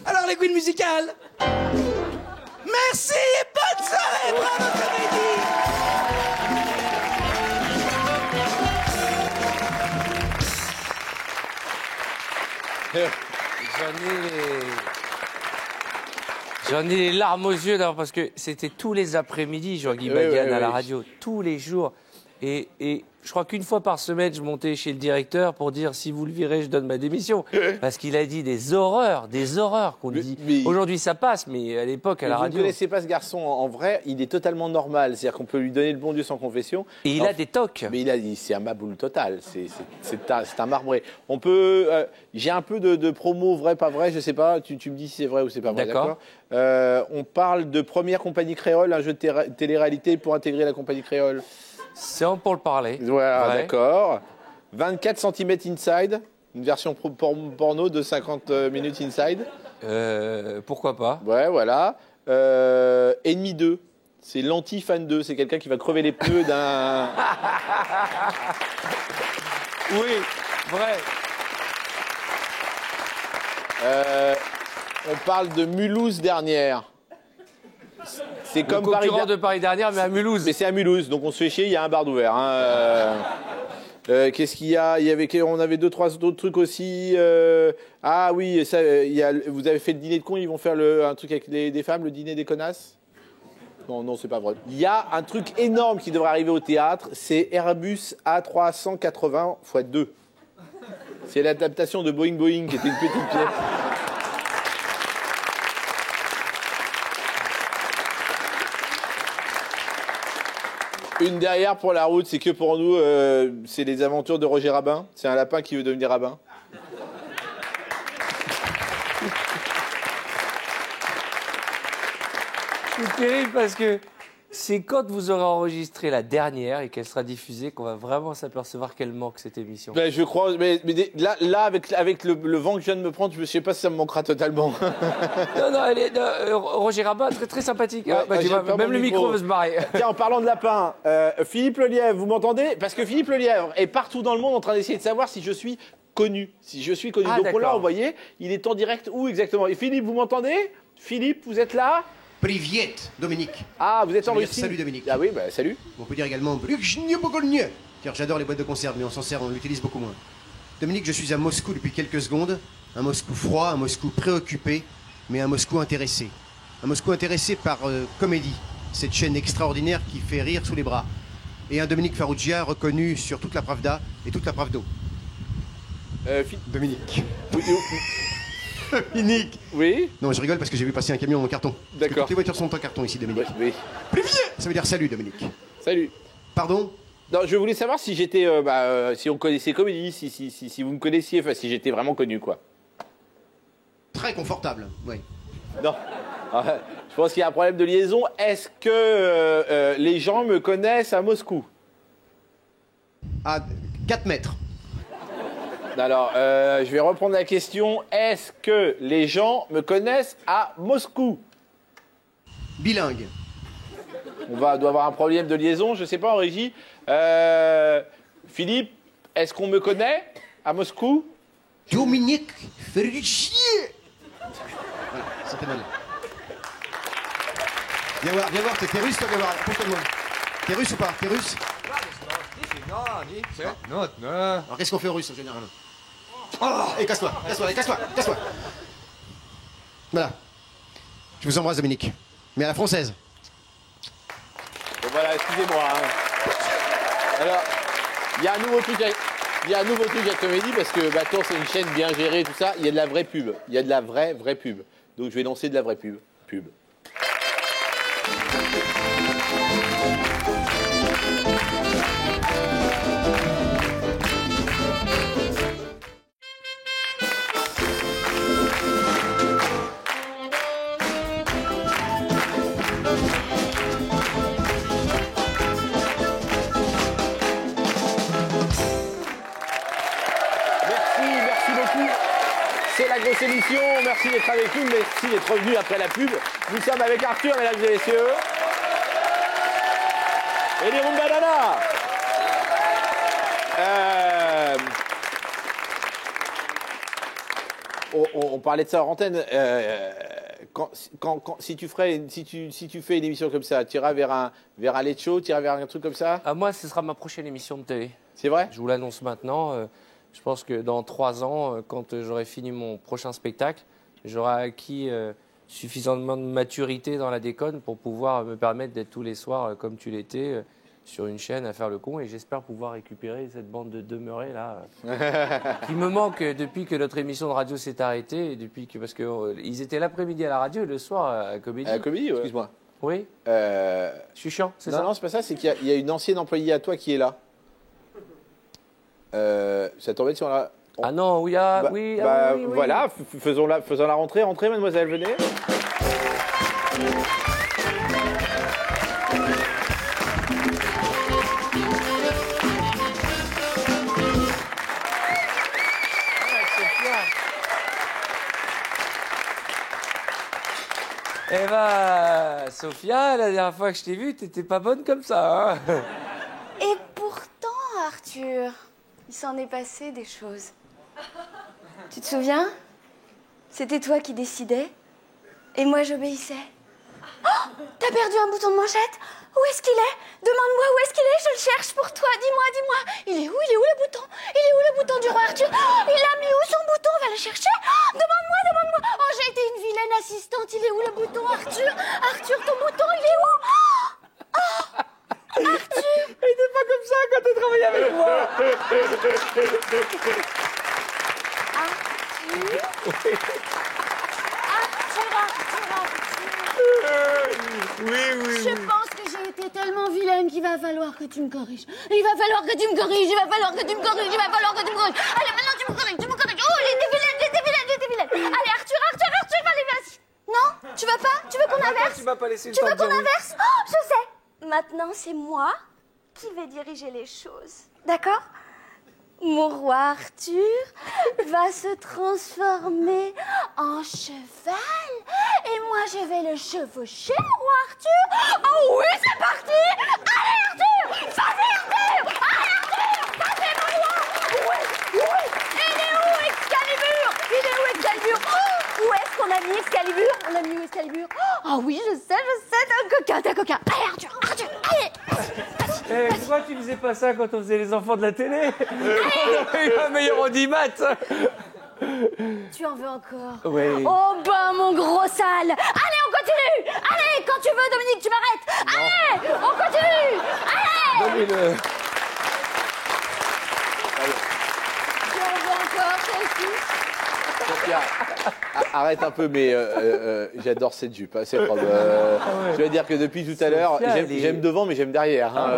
Alors, les queens musicales, merci et bonne soirée, bravo comédie. J'en ai les larmes aux yeux d'abord parce que c'était tous les après-midi, Jean-Guy Badian à la radio, tous les jours. Et je crois qu'une fois par semaine, je montais chez le directeur pour dire si vous le virez, je donne ma démission. Parce qu'il a dit des horreurs qu'on dit. Aujourd'hui, ça passe, mais à l'époque, à la radio. Vous ne connaissez pas ce garçon en vrai, il est totalement normal. C'est-à-dire qu'on peut lui donner le bon Dieu sans confession. Et il a des tocs. Mais c'est un maboule total. C'est un marbré. On peut. J'ai un peu de promo vrai, pas vrai, je sais pas. Tu me dis si c'est vrai ou c'est pas vrai. D'accord. On parle de Première Compagnie Créole, un jeu de télé-réalité pour intégrer la Compagnie Créole. C'est pour le parler. Voilà, ouais. D'accord. 24 cm inside, une version porno de 50 minutes inside. Pourquoi pas? Ouais, voilà. Ennemi 2, c'est l'anti-fan 2, c'est quelqu'un qui va crever les pneus d'un... Oui, vrai. On parle de Mulhouse dernière. C'est comme concurrent de Paris dernière, mais à Mulhouse. Mais c'est à Mulhouse, donc on se fait chier, il y a un bar d'ouvert. Hein. Qu'est-ce qu'il y a? On avait 2-3 autres trucs aussi. Ah oui, ça, vous avez fait le dîner de cons, ils vont faire un truc avec des femmes, le dîner des connasses? Non, c'est pas vrai. Il y a un truc énorme qui devrait arriver au théâtre, c'est Airbus A380 x 2. C'est l'adaptation de Boeing qui était une petite pièce. Une derrière pour la route, c'est que pour nous, c'est les aventures de Roger Rabin. C'est un lapin qui veut devenir rabbin. C'est terrible parce que c'est quand vous aurez enregistré la dernière et qu'elle sera diffusée qu'on va vraiment s'apercevoir qu'elle manque cette émission. Ben, je crois, mais là avec le vent que je viens de me prendre, je ne sais pas si ça me manquera totalement. Non, Roger Rabin, très très sympathique. Ouais, même le micro veut se barrer. Tiens, en parlant de lapin, Philippe Lelièvre, vous m'entendez? Parce que Philippe Lelièvre est partout dans le monde en train d'essayer de savoir si je suis connu. Ah, donc on l'a envoyé, il est en direct où exactement? Et Philippe, vous m'entendez? Philippe, vous êtes là? Priviet, Dominique. Ah, vous êtes en Russie? Salut Dominique. Ah oui, salut. On peut dire également car j'adore les boîtes de conserve, mais on l'utilise beaucoup moins. Dominique, je suis à Moscou depuis quelques secondes. Un Moscou froid, un Moscou préoccupé, mais un Moscou intéressé. Un Moscou intéressé par Comédie, cette chaîne extraordinaire qui fait rire sous les bras. et un Dominique Farrugia reconnu sur toute la Pravda et toute la Pravdo. Dominique. Dominique. Oui. Non, je rigole parce que j'ai vu passer un camion en carton. D'accord. Toutes les voitures sont en carton ici, Dominique. Oui. Olivier, ça veut dire salut, Dominique. Salut. Pardon? Non, je voulais savoir si j'étais, si on connaissait Comédie, si vous me connaissiez, enfin si j'étais vraiment connu, quoi. Très confortable, oui. Non. Je pense qu'il y a un problème de liaison. Est-ce que les gens me connaissent à Moscou? À 4 mètres. Alors, je vais reprendre la question. Est-ce que les gens me connaissent à Moscou? Bilingue. On doit avoir un problème de liaison, je sais pas, en régie. Philippe, est-ce qu'on me connaît à Moscou? Dominique Farrugia. Voilà, ça fait mal. Viens voir, t'es russe, toi, viens voir, approche-toi de moi. T'es russe ou pas? T'es russe? Non. Alors qu'est-ce qu'on fait aux Russes en général? Oh, et casse-toi. Voilà. Je vous embrasse, Dominique. Mais à la française. Bon, voilà, excusez-moi. Alors, il y a un nouveau truc à Comédie parce que Baton, c'est une chaîne bien gérée, tout ça. Il y a de la vraie pub. Il y a de la vraie pub. Donc je vais lancer de la vraie pub. C'est la grosse émission, merci d'être avec nous, merci d'être revenu après la pub. Nous sommes avec Arthur, mesdames et messieurs. Et les Rumbanana. On parlait de ça en antenne. Si tu fais une émission comme ça, tu iras vers un late show, tu iras vers un truc comme ça? Moi, ce sera ma prochaine émission de télé. C'est vrai? Je vous l'annonce maintenant. Je pense que dans 3 ans, quand j'aurai fini mon prochain spectacle, j'aurai acquis suffisamment de maturité dans la déconne pour pouvoir me permettre d'être tous les soirs, comme tu l'étais, sur une chaîne à faire le con. Et j'espère pouvoir récupérer cette bande de demeurés là, qui me manque depuis que notre émission de radio s'est arrêtée. Et parce qu'ils étaient l'après-midi à la radio et le soir à Comédie. À Comédie, ouais. Excuse-moi. Oui. Je suis chiant, c'est ça? Non, c'est pas ça. C'est qu'il y a une ancienne employée à toi qui est là. Ça t'embête si on la... Ah non, oui, oui. Voilà, faisons la rentrée. Entrez, mademoiselle, venez. Eh ben, Sophia, la dernière fois que je t'ai vue, t'étais pas bonne comme ça, hein? Et pourtant, Arthur, il s'en est passé des choses. Tu te souviens? C'était toi qui décidais et moi j'obéissais. Oh, t'as perdu un bouton de manchette? Où est-ce qu'il est? Demande-moi où est-ce qu'il est, je le cherche pour toi. Dis-moi. Il est où le bouton? Il est où le bouton du roi Arthur? Oh, il a mis où son bouton? On va le chercher. Oh, demande-moi. Oh, j'ai été une vilaine assistante. Il est où le bouton, Arthur? Arthur, ton bouton, il est où? Oh, Arthur! Il était pas comme ça quand tu travaillais avec moi. Oui. Je pense que j'ai été tellement vilaine qu'il va falloir que tu me corriges. Il va falloir que tu me corriges. Allez, maintenant tu me corriges. Oh, j'étais vilaine. Allez, Arthur, vas-y. Non, tu veux pas? Tu veux qu'on inverse? Tu m'as pas laissé le Tu temps veux de qu'on dire oui. inverse? Oh, je sais. Maintenant, c'est moi qui vais diriger les choses. D'accord? Mon roi Arthur va se transformer en cheval et moi je vais le chevaucher, mon roi Arthur. Oh oui, c'est parti. Allez Arthur, vas-y Arthur. Allez Arthur, vas-y mon roi. Oui. Il est où Excalibur? Oh, où est-ce qu'on a mis Excalibur? On a mis où Excalibur? Oh oui, je sais, t'as coquin. Allez Arthur, allez. Pourquoi tu faisais pas ça quand on faisait les enfants de la télé? Il a meilleur audimat. Tu en veux encore? Oui. Oh ben mon gros sale. Allez, on continue. Allez, quand tu veux, Dominique, tu m'arrêtes. Allez, on continue. Allez. Donnez-le. Tu en veux encore, toi aussi? Sophia, arrête un peu, mais j'adore cette jupe, hein, cette robe. Je dois dire que depuis tout à l'heure, j'aime devant, mais j'aime derrière. Hein,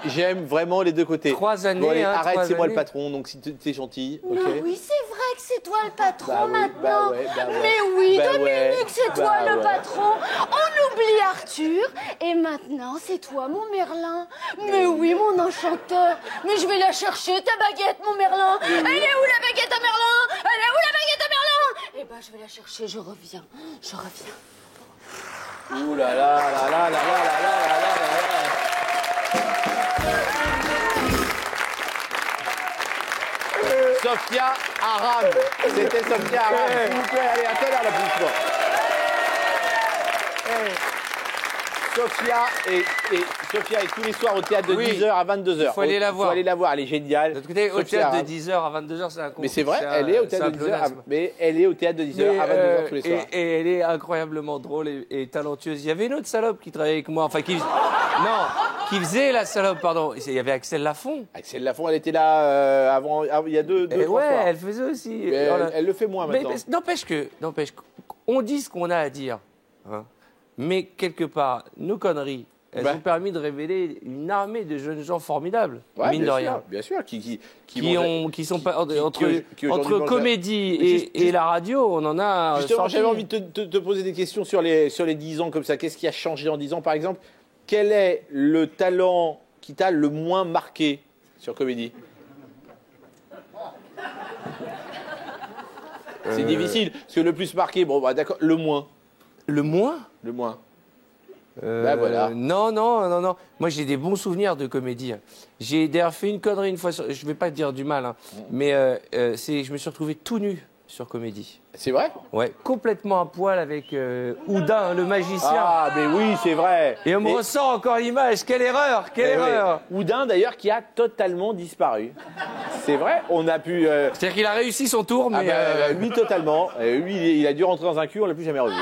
j'aime vraiment les deux côtés. 3 années. Bon, allez, hein, arrête, 3 c'est moi années. le patron, donc si t'es gentil. Mais Okay. oui, c'est vrai que c'est toi le patron Bah oui, maintenant. bah ouais. Mais oui, Bah Dominique, ouais, c'est toi bah le ouais. patron. On oublie Arthur et maintenant c'est toi mon Merlin. Mais oui, mon enchanteur. Mais je vais la chercher ta baguette, mon Merlin. Elle est où la baguette à Merlin? Elle est où la baguette à Merlin? Eh ben, je vais la chercher. Je reviens. Je reviens. Ouh là là là là là là là là là là. Sophia Aram. C'était Sophia Aram. S'il vous plaît, allez, à tout à l'heure, l'applaudissement. Sophia est tous les soirs au théâtre de 10h à 22h. Il faut aller la voir. Il faut aller la voir, elle est géniale. De l'autre côté, au Sophia théâtre Aram. de 10h à 22h, c'est un con. Mais c'est vrai, elle est au théâtre de 10h, mais elle est au théâtre de 10h à 22h tous les soirs. Et elle est incroyablement drôle et talentueuse. Il y avait une autre salope qui travaillait avec moi, enfin qui faisait la salope, pardon. Il y avait Axel Lafont. Axel Lafont, elle était là avant, il y a deux trois ouais, soirs. elle faisait aussi. Mais elle le fait moins maintenant. Mais n'empêche qu'on dit ce qu'on a à dire. Hein. Mais quelque part, nos conneries, elles ont permis de révéler une armée de jeunes gens formidables, mine de rien. Bien sûr, qui sont pas entre comédie et la radio, on en a. Justement, j'avais envie de te poser des questions sur les 10 ans comme ça. Qu'est-ce qui a changé en 10 ans, par exemple? Quel est le talent qui t'a le moins marqué sur comédie? C'est difficile, parce que le plus marqué, bon, bah d'accord, le moins. Le moins? Le moins. Bah voilà. Non. Moi, j'ai des bons souvenirs de comédie. J'ai d'ailleurs fait une connerie une fois, je vais pas dire du mal, hein, mais je me suis retrouvé tout nu sur comédie. C'est vrai? Ouais, complètement à poil avec Houdin, le magicien. Ah, mais oui, c'est vrai. Et on me ressort encore l'image. Quelle erreur! Quelle erreur! Oui. Houdin, d'ailleurs, qui a totalement disparu. C'est vrai, on a pu... C'est-à-dire qu'il a réussi son tour, mais... lui, totalement. Lui, il a dû rentrer dans un cul, on l'a plus jamais revu.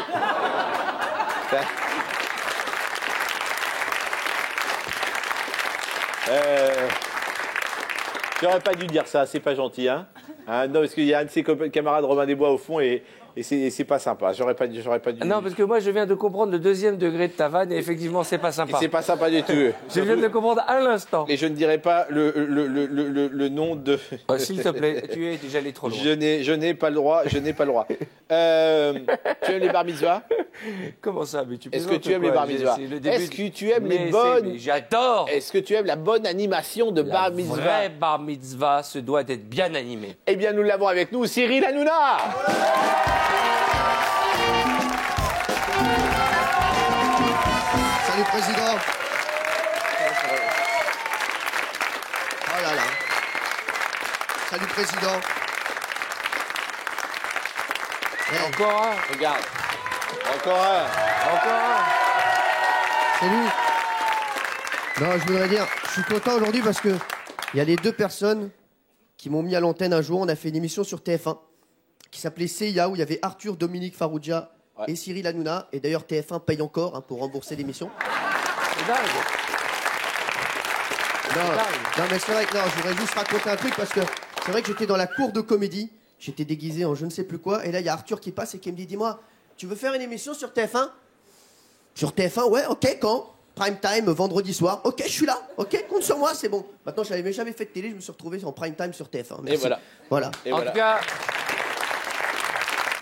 J'aurais pas dû dire ça, c'est pas gentil, hein, non, parce qu'il y a un de ses camarades, Robin Desbois, au fond, et c'est pas sympa. J'aurais pas dû. Non, parce que moi, je viens de comprendre le 2e degré de ta vanne, et effectivement, c'est pas sympa. Et c'est pas sympa du tout. Je viens de comprendre à l'instant. Et je ne dirai pas le nom de... S'il te plaît, tu es déjà allé trop loin. Je n'ai pas le droit, Tu aimes les bar mitzvahs? Comment ça? Mais tu Est-ce que tu aimes les bar mitzvahs? Est-ce que tu aimes les bonnes... J'adore. Est-ce que tu aimes la bonne animation de bar mitzvah? Le vrai bar mitzvah se doit d'être bien animé. Eh bien, nous l'avons avec nous, Cyril Hanouna. Salut, président. Oh là là. Salut, président. Encore un. Regarde. Encore un. Salut. Non, je voudrais dire, je suis content aujourd'hui parce que il y a les 2 personnes qui m'ont mis à l'antenne un jour. On a fait une émission sur TF1 qui s'appelait CIA où il y avait Arthur, Dominique Farrugia et Cyril Hanouna. Et d'ailleurs, TF1 paye encore pour rembourser l'émission. C'est dingue. Non, mais c'est vrai que je voudrais juste raconter un truc parce que c'est vrai que j'étais dans la cour de comédie. J'étais déguisé en je ne sais plus quoi. Et là, il y a Arthur qui passe et qui me dit, dis-moi, tu veux faire une émission sur TF1? Sur TF1, ouais, ok, quand? Prime time, vendredi soir. Ok, je suis là. Ok, compte sur moi, c'est bon. Maintenant, je n'avais jamais fait de télé, je me suis retrouvé en prime time sur TF1. Merci. Et voilà. En tout cas...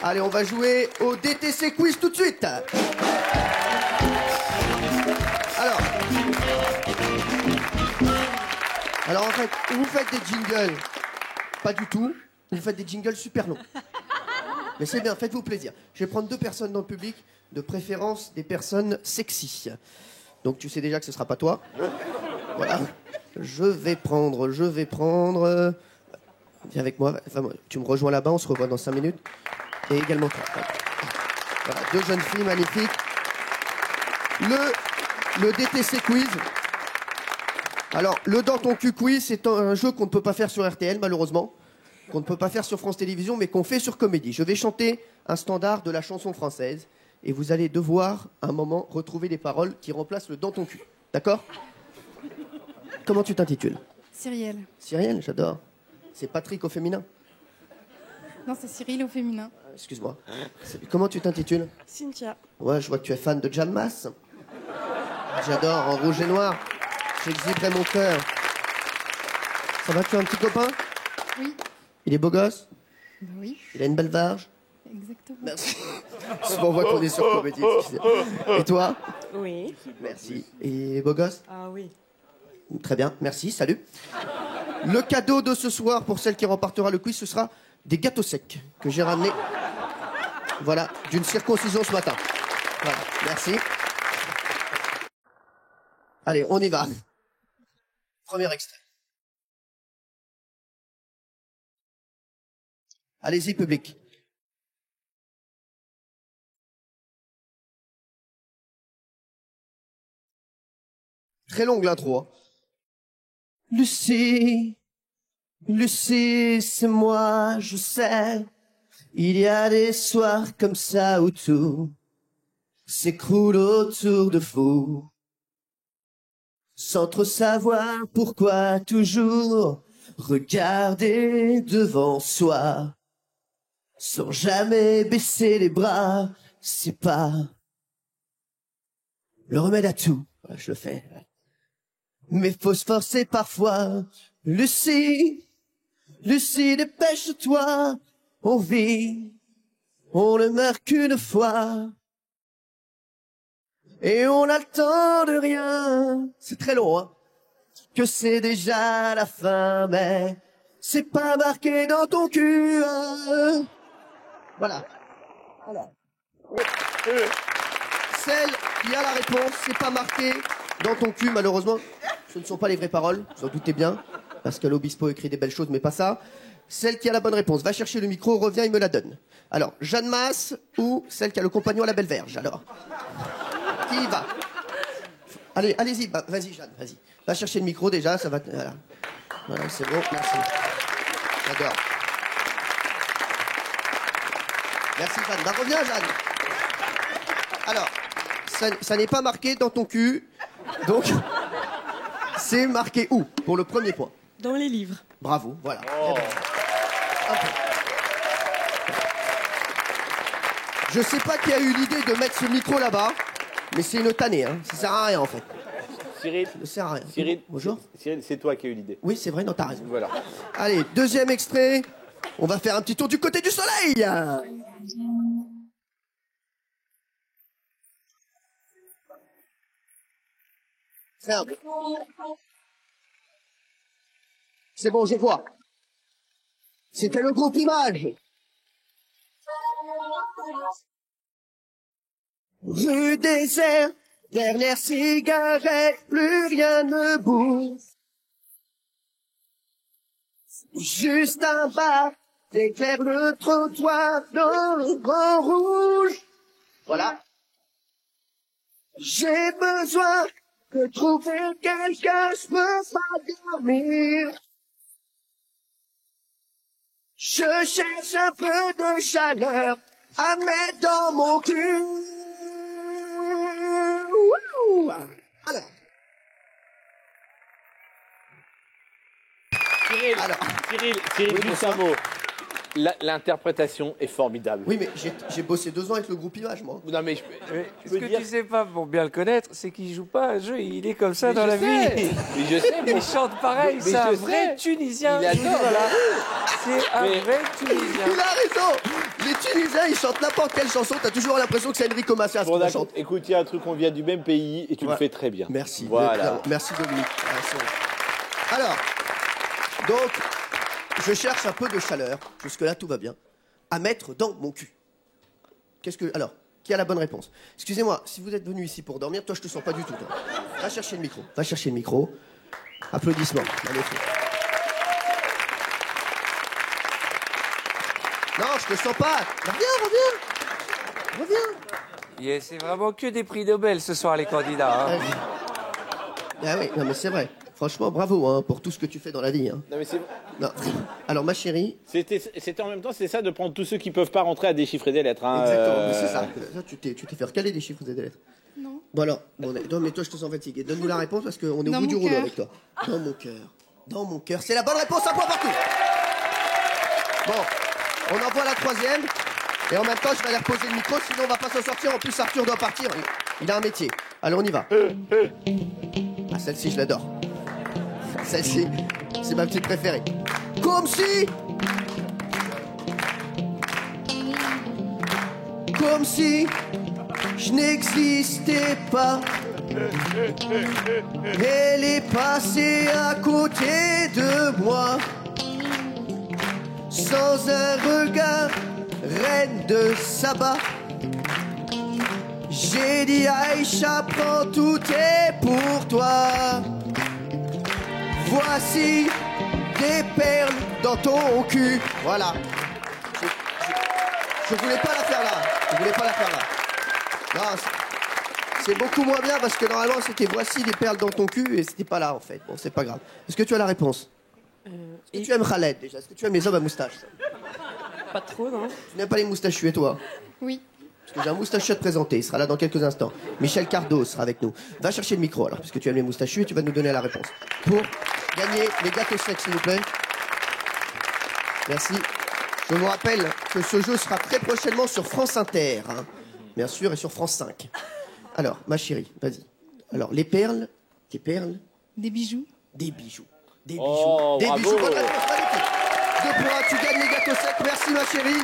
Allez, on va jouer au DTC Quiz tout de suite. Alors en fait, vous faites des jingles, pas du tout. Vous faites des jingles super longs. Mais c'est bien, faites-vous plaisir. Je vais prendre 2 personnes dans le public, de préférence des personnes sexy. Donc tu sais déjà que ce sera pas toi. Voilà. Je vais prendre. Viens avec moi. Enfin, tu me rejoins là-bas, on se revoit dans 5 minutes. Et également toi. Voilà, 2 jeunes filles magnifiques. Le DTC Quiz. Alors, le Dans ton cul quiz, c'est un jeu qu'on ne peut pas faire sur RTL, malheureusement. qu'on ne peut pas faire sur France Télévisions, mais qu'on fait sur Comédie. Je vais chanter un standard de la chanson française, et vous allez devoir, à un moment, retrouver les paroles qui remplacent le dans ton cul. D'accord? Comment tu t'intitules? Cyrielle. Cyrielle, j'adore. C'est Patrick au féminin? Non, c'est Cyril au féminin. Excuse-moi. Comment tu t'intitules? Cynthia. Ouais, je vois que tu es fan de Jeanne Masse. J'adore, en rouge et noir. J'exhiberai mon cœur. Ça va, tu as un petit copain? Oui. Il est beau gosse? Oui. Il a une belle varge? Exactement. Merci. On voit qu'on est sur Comédie, excusez. Et toi? Oui. Merci. Et beau gosse? Ah oui. Très bien, merci, salut. Le cadeau de ce soir, pour celle qui remportera le quiz, ce sera des gâteaux secs que j'ai ramenés, voilà, d'une circoncision ce matin. Voilà, merci. Allez, on y va. Premier extrait. Allez-y, public. Très longue l'intro. Hein. Lucie, Lucie, c'est moi, je sais. Il y a des soirs comme ça où tout s'écroule autour de vous. Sans trop savoir pourquoi toujours regarder devant soi. Sans jamais baisser les bras, c'est pas le remède à tout. Voilà, je le fais. Mais faut se forcer parfois. Lucie, Lucie, dépêche-toi. On vit, on ne meurt qu'une fois. Et on a le temps de rien. C'est très long, hein. Que c'est déjà la fin, mais c'est pas marqué dans ton cul. Hein. Voilà. Voilà. Celle qui a la réponse, c'est pas marqué dans ton cul, malheureusement. Ce ne sont pas les vraies paroles, vous en doutez bien. Pascal Obispo écrit des belles choses, mais pas ça. Celle qui a la bonne réponse va chercher le micro, revient et me la donne. Alors, Jeanne Masse ou celle qui a le compagnon à la belle verge, alors? Qui y va? Allez, allez-y, bah, vas-y Jeanne, vas-y. Va chercher le micro déjà, ça va... Voilà, voilà c'est bon, merci. J'adore. Merci Jeanne. Bah reviens Jeanne. Alors, ça n'est pas marqué dans ton cul, donc... C'est marqué où, pour le premier point? Dans les livres. Bravo, voilà. Oh. Je sais pas qui a eu l'idée de mettre ce micro là-bas, mais c'est une tannée, hein. Ça sert à rien en fait. Cyril, ça sert à rien. Cyril, bonjour. Cyril, c'est toi qui as eu l'idée. Oui, c'est vrai, non, t'as raison. Voilà. Allez, deuxième extrait. On va faire un petit tour du côté du soleil. Ferme. C'est bon, je vois. C'était le groupe Image. Rue désert, dernière cigarette, plus rien ne bouge. Juste un bar éclaire le trottoir dans le grand rouge. Voilà. J'ai besoin de trouver quelqu'un, je peux pas dormir. Je cherche un peu de chaleur à mettre dans mon cul. Wouhou. Alors. Cyril, oui, juste un mot. L'interprétation est formidable. Oui, mais j'ai bossé 2 ans avec le groupe Image, moi. Non, mais ce que tu sais pas, pour bien le connaître, c'est qu'il joue pas un jeu, il est comme ça dans la vie. Mais je sais, il chante pareil, c'est un vrai Tunisien. Il adore. Voilà. C'est un vrai Tunisien. Il a raison. Les Tunisiens, ils chantent n'importe quelle chanson, t'as toujours l'impression que c'est Enrico Macias qui la chante. Écoute, il y a un truc, on vient du même pays et tu le fais très bien. Merci. Voilà. Merci Dominique. Alors, donc, je cherche un peu de chaleur, jusque-là tout va bien, à mettre dans mon cul. Alors, qui a la bonne réponse? Excusez-moi, si vous êtes venu ici pour dormir, toi je te sens pas du tout, toi. Va chercher le micro, va chercher le micro. Applaudissements, magnifique. Non, je te sens pas. Reviens. Yeah, c'est vraiment que des prix Nobel ce soir, les candidats. Hein. Ah oui, non mais c'est vrai. Franchement, bravo hein, pour tout ce que tu fais dans la vie. Hein. Non, mais c'est... Non. Alors, ma chérie... C'était en même temps, c'est ça, de prendre tous ceux qui peuvent pas rentrer à déchiffrer des lettres. Hein, exactement, c'est ça. Ça, tu t'es fait recaler des chiffres et des lettres. Non. Bon alors, non, mais toi, je te sens fatigué. Donne-nous la réponse parce qu'on est au bout du rouleau avec toi. Dans mon cœur. Dans mon cœur. C'est la bonne réponse, un point partout. Bon, on envoie la troisième. Et en même temps, je vais aller reposer le micro, sinon on va pas s'en sortir. En plus, Arthur doit partir. Il a un métier. Alors, on y va. Ah, celle-ci, je l'adore. Celle-ci, c'est ma petite préférée. Comme si je n'existais pas. Elle est passée à côté de moi. Sans un regard, reine de Saba. J'ai dit Aïcha, prends, tout est pour toi. Voici des perles dans ton cul. Voilà. Je voulais pas la faire là. Je voulais pas la faire là. Non, c'est beaucoup moins bien parce que normalement c'était voici des perles dans ton cul et c'était pas là en fait. Bon, c'est pas grave. Est-ce que tu as la réponse? Est-ce que tu aimes Khaled déjà? Est-ce que tu aimes les hommes à moustache? Pas trop, non. Tu n'aimes pas les moustachus et toi? Oui. Parce que j'ai un moustachu à te présenter, il sera là dans quelques instants. Michel Cardo sera avec nous. Va chercher le micro alors, puisque tu aimes les moustachus et tu vas nous donner la réponse. Pour gagner les gâteaux secs, s'il vous plaît. Merci. Je vous rappelle que ce jeu sera très prochainement sur France Inter, hein. Bien sûr, et sur France 5. Alors, ma chérie, vas-y. Alors, les perles, des perles. Des bijoux. Des bijoux. Des bijoux. Oh, des bravo. bijoux. Bonne réponse, magnifique. 2 points, tu gagnes les gâteaux secs. Merci, ma chérie.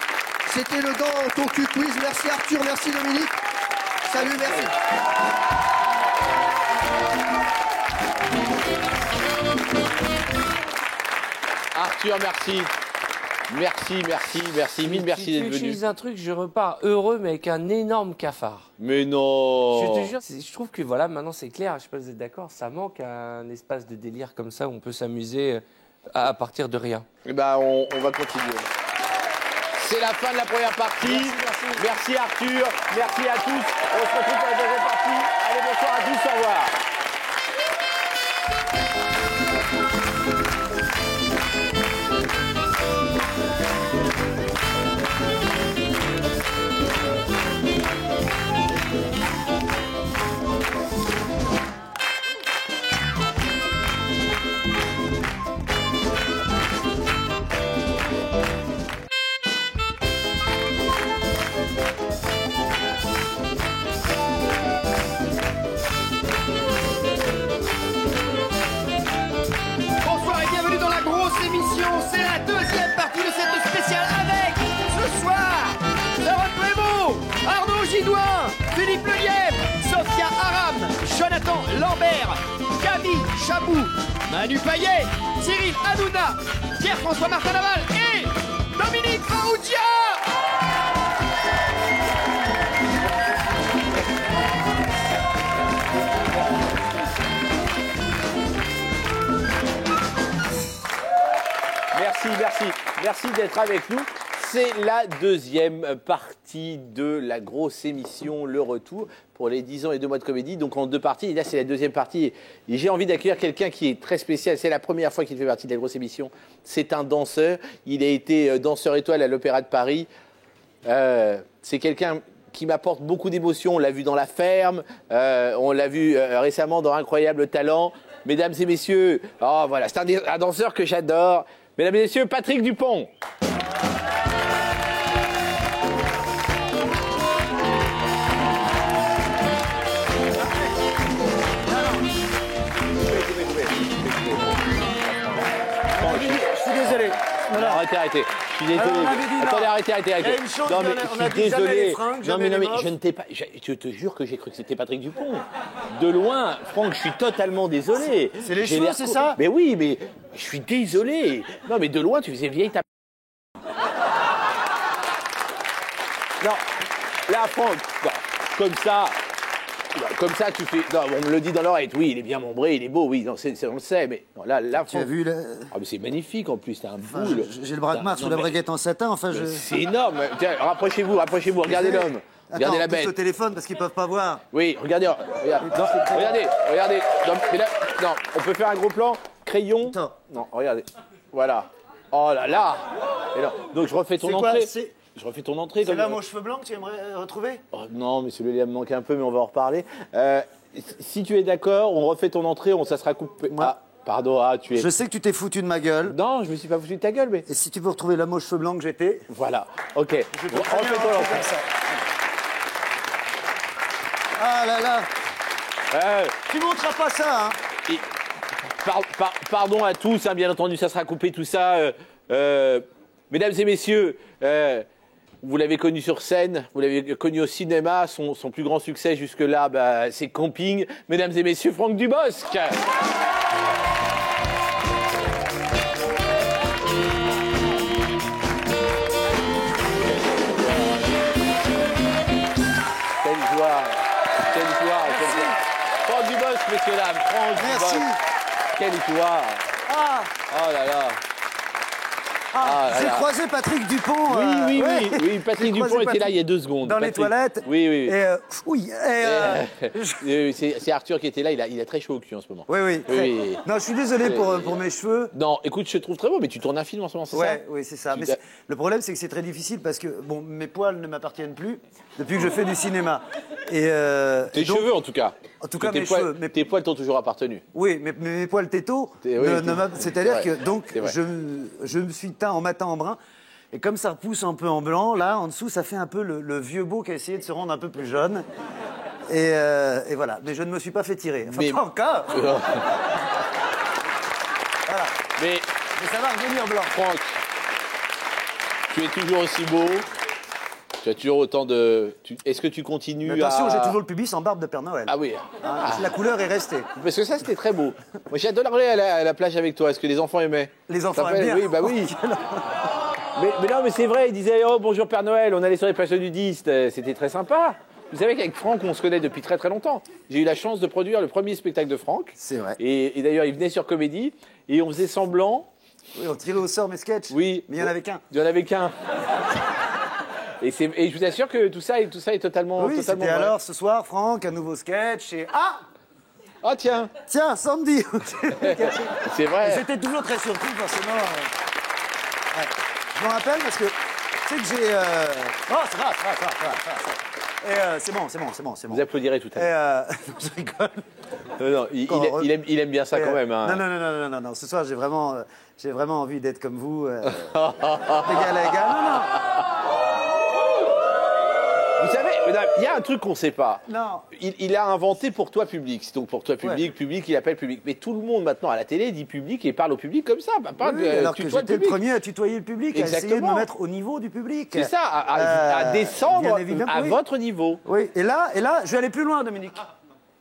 C'était le dans ton cul quiz. Merci Arthur, merci Dominique. Salut, merci. Arthur, merci. Merci, mille merci d'être venu. Si tu utilises un truc, je repars heureux, mais avec un énorme cafard. Mais non. Je te jure, je trouve que voilà, maintenant c'est clair, je sais pas si vous êtes d'accord, ça manque un espace de délire comme ça où on peut s'amuser à partir de rien. Eh ben, on va continuer. C'est la fin de la première partie. Merci Arthur, merci à tous. On se retrouve pour la deuxième partie. Allez, bonsoir à tous, au revoir. C'est la deuxième partie de cette spéciale avec, ce soir, Sharon Prévost, Arnaud Gidouin, Philippe Lelièvre, Sophia Aram, Jonathan Lambert, Camille Chabou, Manu Payet, Cyril Hanouna, Pierre-François Martin Laval et Dominique Farrugia. Merci d'être avec nous. C'est la deuxième partie de la grosse émission Le Retour pour les 10 ans et 2 mois de comédie. Donc en 2 parties, et là c'est la deuxième partie. Et j'ai envie d'accueillir quelqu'un qui est très spécial. C'est la première fois qu'il fait partie de la grosse émission. C'est un danseur. Il a été danseur étoile à l'Opéra de Paris. C'est quelqu'un qui m'apporte beaucoup d'émotions. On l'a vu dans La Ferme, on l'a vu récemment dans Incroyable Talent. Mesdames et messieurs, oh, voilà, c'est un danseur que j'adore. Mesdames et messieurs, Patrick Dupont. Je suis désolé. Arrêtez. Je suis désolé. Attendez, arrêtez. Non, mais je suis désolé. Non, mais je ne t'ai pas. Je te jure que j'ai cru que c'était Patrick Dupont. De loin, Franck, je suis totalement désolé. C'est les cheveux, c'est ça? Mais oui, mais je suis désolé. Non, mais de loin, tu faisais vieille ta. Non, là, Franck, non, comme ça, tu fais. Non, on me le dit dans l'oreille. Oui, il est bien membré, il est beau, oui, non, on le sait, mais non, là, tu as vu Ah, mais c'est magnifique en plus, t'as un boule. J'ai le bras de marche sous la braguette en satin, enfin je. C'est énorme. Tiens, rapprochez-vous, regardez l'homme. Regardez la bête. Au téléphone parce qu'ils peuvent pas voir. Oui, regardez. Non, regardez. Non, mais là, Non, on peut faire un gros plan. Crayon. Non, regardez. Voilà. Oh là là. Et là, donc je refais ton entrée. Je refais ton entrée. C'est là mon cheveu blanc que tu aimerais retrouver? Non, mais celui-là me manquait un peu, mais on va en reparler. Si tu es d'accord, on refait ton entrée, ça sera coupé. Ah, pardon, tu es... Je sais que tu t'es foutu de ma gueule. Non, je me suis pas foutu de ta gueule, mais... Et si tu veux retrouver l'homme aux cheveux blancs que j'étais... Voilà, ok. Je te refais ton entrée comme ça. Ah là là. Tu montreras pas ça, hein. Pardon à tous, hein, bien entendu, ça sera coupé, tout ça. Mesdames et messieurs, vous l'avez connu sur scène, vous l'avez connu au cinéma, son plus grand succès jusque-là, c'est Camping. Mesdames et messieurs, Franck Dubosc. Quelle joie. Franck Dubosc, messieurs, dames, Franck Dubosc. Quelle joie. Oh là là. J'ai croisé Patrick Dupont. Oui, Patrick Dupont était là il y a 2 secondes. Dans les toilettes. Oui. Et c'est Arthur qui était là, il a très chaud au cul en ce moment. Oui. Non, je suis désolé pour mes cheveux. Non, écoute, je te trouve très beau, mais tu tournes un film en ce moment, c'est ça? Oui, c'est ça. Mais le problème, c'est que c'est très difficile parce que mes poils ne m'appartiennent plus depuis que je fais du cinéma. Tes cheveux, en tout cas. En tout cas, tes poils t'ont toujours appartenu. Oui, mais mes poils tétaux, c'est-à-dire que donc je me suis teint en matin en brun. Et comme ça repousse un peu en blanc, là, en dessous, ça fait un peu le vieux beau qui a essayé de se rendre un peu plus jeune. Et voilà. Mais je ne me suis pas fait tirer. Enfin, pas encore. Voilà. Mais ça va revenir blanc. Franck, tu es toujours aussi beau. Tu as toujours autant de... Est-ce que tu continues mais attention, j'ai toujours le pubis en barbe de Père Noël. Ah oui. La couleur est restée. Parce que ça, c'était très beau. Moi, j'adorerais aller à la plage avec toi. Est-ce que les enfants aimaient? Les enfants aimaient bien. Oui, bah oui. mais non, mais c'est vrai, ils disaient « Oh, bonjour Père Noël », on allait sur les plages nudistes. C'était très sympa. Vous savez qu'avec Franck, on se connaît depuis très très longtemps. J'ai eu la chance de produire le premier spectacle de Franck. C'est vrai. Et d'ailleurs, il venait sur Comédie et on faisait semblant... Oui, on tirait au sort mes sketchs. Oui. Mais il n'y en avait qu'un. Il n'y en avait qu'un. Et je vous assure que tout ça est totalement... Oui, totalement c'était alors, ce soir, Franck, un nouveau sketch et... Ah, tiens, samedi. c'est vrai. J'étais toujours très surpris, forcément. Ouais. Je m'en rappelle parce que, tu sais que j'ai... Oh, ça va. Et c'est bon. Vous applaudirez tout à l'heure. Je rigole. Non, il aime bien ça quand même. Hein. Non. Ce soir, j'ai vraiment envie d'être comme vous. Égal à égal. Non. Vous savez, il y a un truc qu'on ne sait pas. Non. Il a inventé pour toi public. Donc pour toi public, il appelle public. Mais tout le monde maintenant à la télé dit public et parle au public comme ça. Alors que j'étais le premier à tutoyer le public, à essayer de me mettre au niveau du public. C'est ça, à descendre à votre niveau. Oui, et là, je vais aller plus loin, Dominique.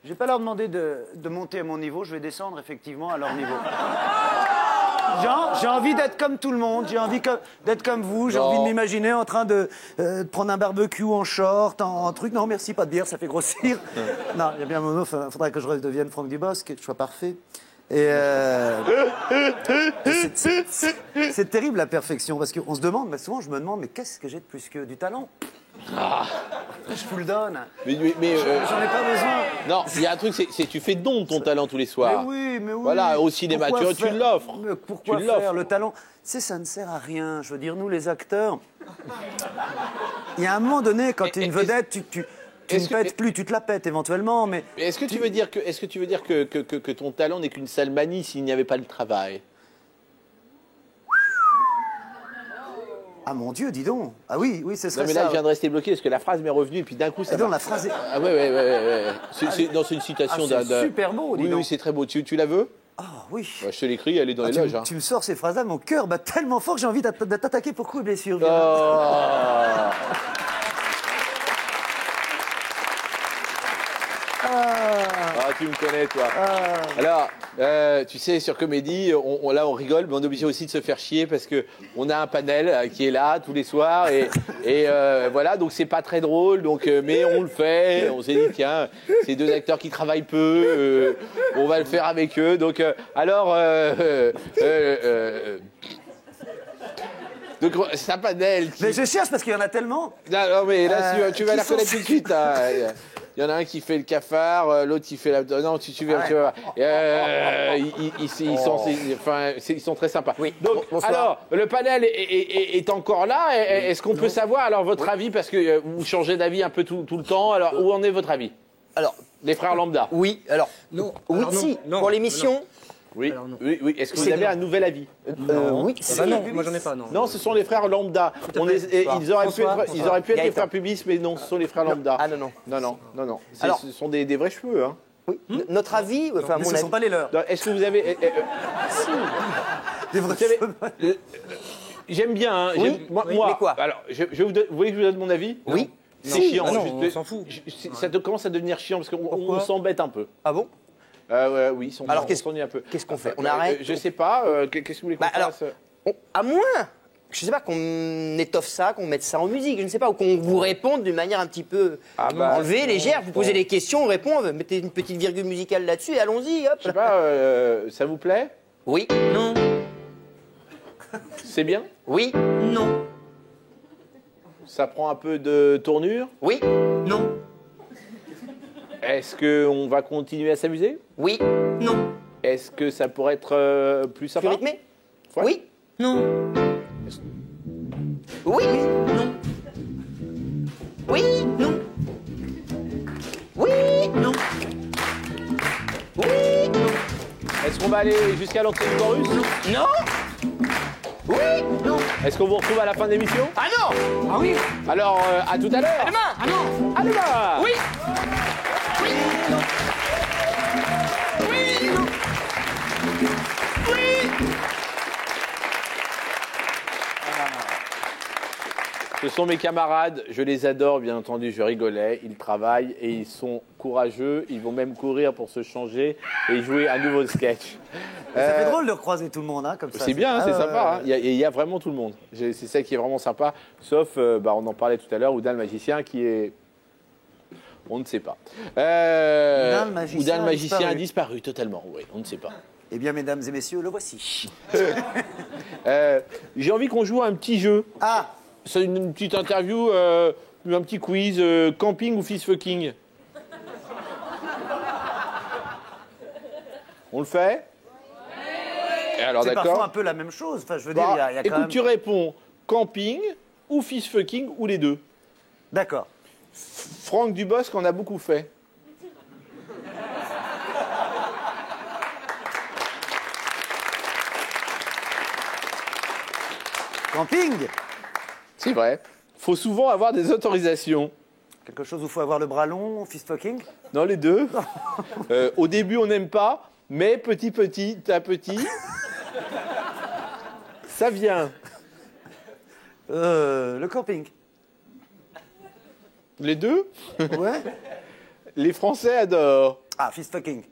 Je ne vais pas leur demander de monter à mon niveau, je vais descendre effectivement à leur niveau. J'ai envie d'être comme tout le monde, j'ai envie d'être comme vous, j'ai envie de m'imaginer en train de prendre un barbecue en short, en truc. Non, merci, pas de bière, ça fait grossir. Non, il y a bien un moment, il faudrait que je redevienne Franck Dubosc, que je sois parfait. Et c'est terrible la perfection, parce qu'on se demande, mais souvent je me demande, mais qu'est-ce que j'ai de plus que du talent? Je vous le donne. Mais j'en ai pas besoin. Non, il y a un truc, c'est tu fais don de ton talent tous les soirs. Mais oui. Voilà, au cinéma, tu l'offres. Pourquoi faire le talent? Ça ne sert à rien. Je veux dire, nous les acteurs, il y a un moment donné, quand tu es une vedette, tu ne pètes plus, tu te la pètes éventuellement, mais... Est-ce que tu veux dire que ton talent n'est qu'une sale manie s'il n'y avait pas le travail? Ah mon Dieu, dis donc. Ah oui, ce serait ça. Non mais là, je viens de rester bloqué parce que la phrase m'est revenue et puis d'un coup, ça... la phrase est... Ah ouais. C'est une citation d'un... C'est super beau, dis donc. Oui, c'est très beau. Tu la veux? Ah oui. Je te l'écris, elle est dans les loges. Tu me sors ces phrases-là, mon cœur bat tellement fort que j'ai envie de t'attaquer pour coups et blessures. Tu me connais, toi. Alors, tu sais, sur Comédie, on rigole, mais on est obligé aussi de se faire chier parce qu'on a un panel qui est là tous les soirs et voilà, donc c'est pas très drôle, mais on le fait. On s'est dit, tiens, c'est 2 acteurs qui travaillent peu, on va le faire avec eux. Donc, donc c'est un panel. Mais je cherche parce qu'il y en a tellement. Non, mais là, tu vas la reconnaître tout de suite. y en a un qui fait le cafard, l'autre qui fait la... Non, tu vas... ils sont très sympas. Oui. Donc, alors, le panel est encore là. Est-ce qu'on peut savoir, alors, votre avis, parce que vous changez d'avis un peu tout le temps. Alors, où en est votre avis? Alors, les frères lambda. Oui, alors... Non. Oui, si, pour l'émission... Oui, oui. Est-ce que vous avez un nouvel avis? Oui, non, moi j'en ai pas, non. Non, ce sont les frères lambda. Ils auraient pu être les frères pubis, mais non, ce sont les frères lambda. Ah non. Alors, ce sont des vrais cheveux, hein. Oui. Notre avis, enfin mais ce ne sont pas les leurs. Est-ce que vous avez... Si. Des vrais cheveux. J'aime bien, hein. Oui. Moi, mais quoi? alors, vous voulez que je vous donne mon avis? Oui. C'est chiant. On s'en fout. Ça commence à devenir chiant parce qu'on s'embête un peu. Ah bon? Oui, alors s'ennuie un peu. Qu'est-ce qu'on fait? On arrête? Je sais pas. Qu'est-ce que vous voulez qu'on fasse? À moins, je sais pas, qu'on étoffe ça, qu'on mette ça en musique, je ne sais pas, ou qu'on vous réponde d'une manière un petit peu enlevée, légère. Vous posez des questions, on répond, mettez une petite virgule musicale là-dessus et allons-y, hop. Je sais pas. Ça vous plaît? Oui. Non. C'est bien? Oui. Non. Ça prend un peu de tournure? Oui. Non. Est-ce qu'on va continuer à s'amuser? Oui. Non. Est-ce que ça pourrait être plus sympa? Plus rythmé? Ouais. Oui. Non. Oui. Non. Oui. Non. Oui. Non. Oui. Non. Est-ce qu'on va aller jusqu'à l'entrée du chorus? Non. Oui. Non. Est-ce qu'on vous retrouve à la fin de l'émission? Ah non. Ah oui. Alors, à tout à l'heure. À demain. Ah non. À demain. Oui. Oui. Non. Oui. Non. Oui. Ce sont mes camarades, je les adore, bien entendu, je rigolais. Ils travaillent et ils sont courageux. Ils vont même courir pour se changer et jouer un nouveau sketch. Ça fait drôle de recroiser tout le monde, hein, comme ça. C'est bien, c'est sympa. Hein. Il y a vraiment tout le monde. C'est ça qui est vraiment sympa. Sauf, on en parlait tout à l'heure, Oudin le magicien qui est... On ne sait pas. Oudin le magicien a disparu totalement, oui, on ne sait pas. Eh bien, mesdames et messieurs, le voici. J'ai envie qu'on joue à un petit jeu. Ah! C'est une petite interview, un petit quiz, camping ou fist fucking. On le fait? Et alors, c'est d'accord. parfois un peu la même chose. Enfin, je veux dire, il y a écoute, quand même... tu réponds camping ou fist fucking ou les deux. D'accord. Franck Dubosc en a beaucoup fait. Camping? C'est vrai. Faut souvent avoir des autorisations. Quelque chose où il faut avoir le bras long, fist fucking? Non, les deux. Au début, on n'aime pas, mais petit à petit, ça vient. Le camping. Les deux? Ouais. Les Français adorent. Ah, fist fucking.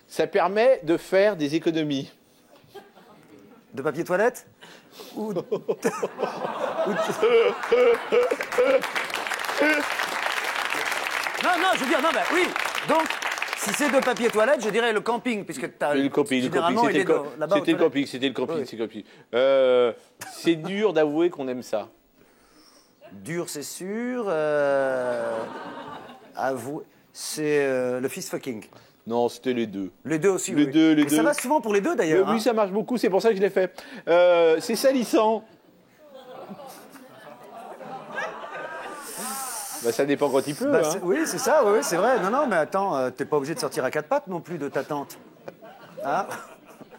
Ça permet de faire des économies. De papier toilette? Ou... Non, je veux dire, non, oui. Donc, si c'est de papier toilette, je dirais le camping, puisque tu as... Le camping, c'était le camping, c'était le camping, c'est le camping. C'est dur d'avouer qu'on aime ça. Dur, c'est sûr. Avouer, c'est le fist fucking. Non, c'était les deux. Les deux aussi, les oui. deux, les Et deux. Ça va souvent pour les deux, d'ailleurs. Oui, ça marche beaucoup, c'est pour ça que je l'ai fait. C'est salissant. Bah, ça dépend quand il pleut. Bah, hein. Oui, c'est ça, oui, c'est vrai. Non, mais attends, t'es pas obligé de sortir à quatre pattes non plus de ta tante. Hein?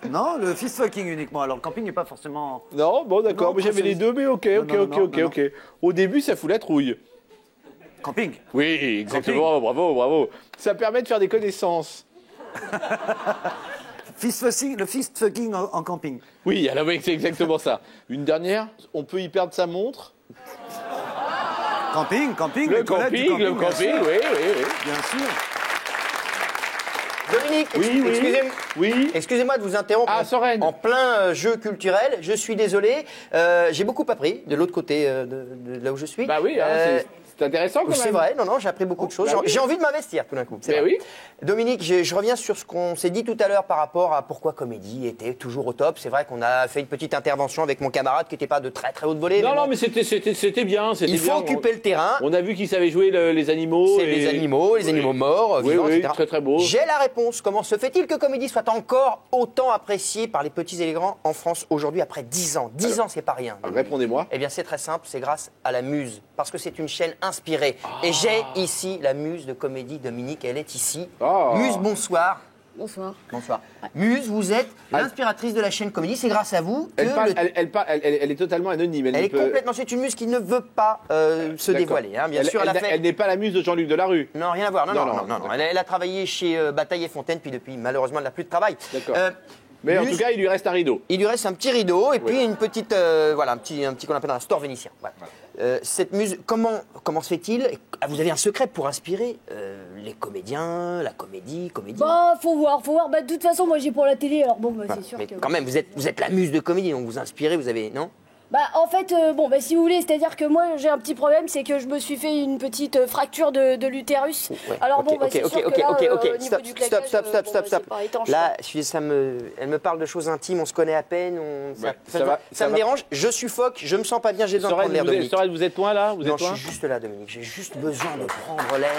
Non, le fist fucking uniquement. Alors, le camping n'est pas forcément... Non, bon, d'accord, mais j'avais les deux, mais ok. Au début, ça fout la trouille. Camping? Oui, exactement, camping. Bravo. Ça permet de faire des connaissances. Le fist fucking en camping. Oui, alors oui, c'est exactement ça. Une dernière, on peut y perdre sa montre. Camping. Le camping, oui. Bien sûr. Dominique, excusez-moi de vous interrompre en plein jeu culturel. Je suis désolé. J'ai beaucoup appris de l'autre côté de là où je suis. Bah oui, C'est intéressant quand même. C'est vrai, non, j'ai appris beaucoup de choses. Bah oui. J'ai envie de m'investir tout d'un coup. Mais oui. Dominique, je reviens sur ce qu'on s'est dit tout à l'heure par rapport à pourquoi Comédie était toujours au top. C'est vrai qu'on a fait une petite intervention avec mon camarade qui n'était pas de très très haute volée. Non, mais non, bon. mais c'était bien. Il faut occuper le terrain. On a vu qu'il savait jouer les animaux. C'est les animaux morts, oui, vivants, oui, etc. très très beau. J'ai la réponse. Comment se fait-il que Comédie soit encore autant appréciée par les petits et les grands en France aujourd'hui après 10 ans 10 ans, c'est pas rien. Répondez-moi. Eh bien, c'est très simple, c'est grâce à la Muse. Parce que c'est une chaîne inspirée. Et j'ai ici la Muse de Comédie, Dominique, elle est ici. Muse, bonsoir. Bonsoir. Bonsoir. Muse, vous êtes l'inspiratrice de la chaîne Comédie. C'est grâce à vous que elle est totalement anonyme. elle est complètement. C'est une muse qui ne veut pas se dévoiler. Hein. Bien sûr, elle n'est pas la muse de Jean-Luc Delarue. Non, rien à voir. Non. Elle a travaillé chez Bataille et Fontaine, puis depuis, malheureusement, elle n'a plus de travail. D'accord. Mais en tout cas, il lui reste un rideau. Il lui reste un petit rideau et puis une petite, un petit qu'on appelle un store vénitien. Voilà. Cette muse, comment se fait-il? Vous avez un secret pour inspirer les comédiens, la comédie. Bah, faut voir. Bah, de toute façon, moi, j'ai pour la télé, alors bon, c'est sûr mais que... quand même, vous êtes la muse de Comédie, donc vous inspirez, vous avez, non? Bah, en fait, si vous voulez, c'est-à-dire que moi, j'ai un petit problème, c'est que je me suis fait une petite fracture de l'utérus. Ouais. Alors bon, c'est sûr que là, au niveau du claquage, Stop. c'est pas étanche. Là, elle me parle de choses intimes, on se connaît à peine, ça me dérange, je suffoque, je me sens pas bien, j'ai besoin de prendre l'air, Dominique. Vous êtes loin là? Non, je suis juste là, Dominique, j'ai juste besoin de prendre l'air,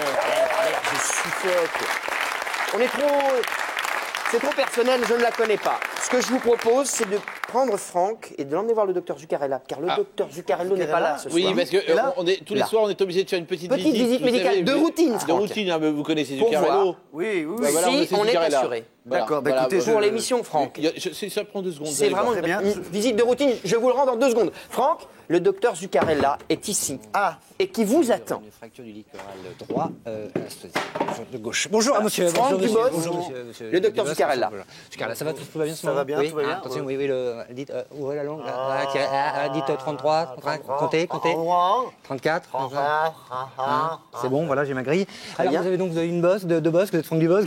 je suffoque. C'est trop personnel, je ne la connais pas. Ce que je vous propose, c'est de prendre Franck et de l'emmener voir le docteur Zuccarello, car le docteur Zuccarello n'est pas là ce soir. Oui, parce que tous les soirs, on est obligé de faire une petite visite médicale de routine. De routine, vous connaissez Zuccarello. Oui. Si, on est assuré. D'accord, écoutez, pour l'émission, Franck. Ça prend 2 secondes. C'est vraiment une visite de routine. Je vous le rends dans 2 secondes. Franck, le docteur Zuccarella est ici. Et qui vous attend. Une fracture du littoral droit de gauche. Bonjour, monsieur. Franck Dubos. Bonjour, monsieur. le docteur Zuccarella. Zuccarella, ça va, tout va bien ce Ça va bien, oui. tout va bien. Attention, oui, dites, ouvrez la langue. Dites 33, comptez. 34. C'est bon, voilà, j'ai ma grille. Alors, vous avez une bosse, 2 bosses, vous êtes Franck Dubos.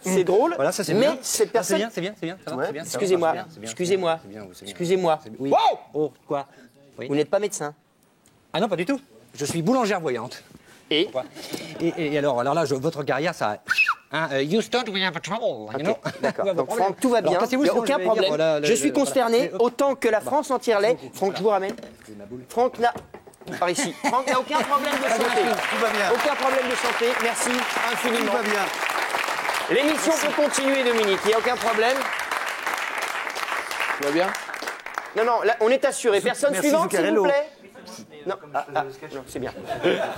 C'est drôle. Voilà, ça c'est mais bien. cette personne. C'est bien. Ça va, Excusez-moi. Excusez-moi. Oui. Wow. Oh, quoi? Oui. Vous n'êtes pas médecin? Ah non, pas du tout. Je suis boulangère voyante. Et alors là, votre carrière, ça... you start, we have a trouble. Okay, d'accord. Donc Franck, tout va bien, il n'y a aucun problème. Je suis consterné, autant que la France entière l'est. Franck, je vous ramène. Franck n'a... Par ici. Franck n'a aucun problème de santé. Tout va bien. Aucun problème de santé. Merci infiniment. Tout va bien. L'émission peut continuer, Dominique. Il n'y a aucun problème. Tout va bien? Non, là, on est assuré. Personne suivante, s'il vous plaît. Non, non, c'est bien.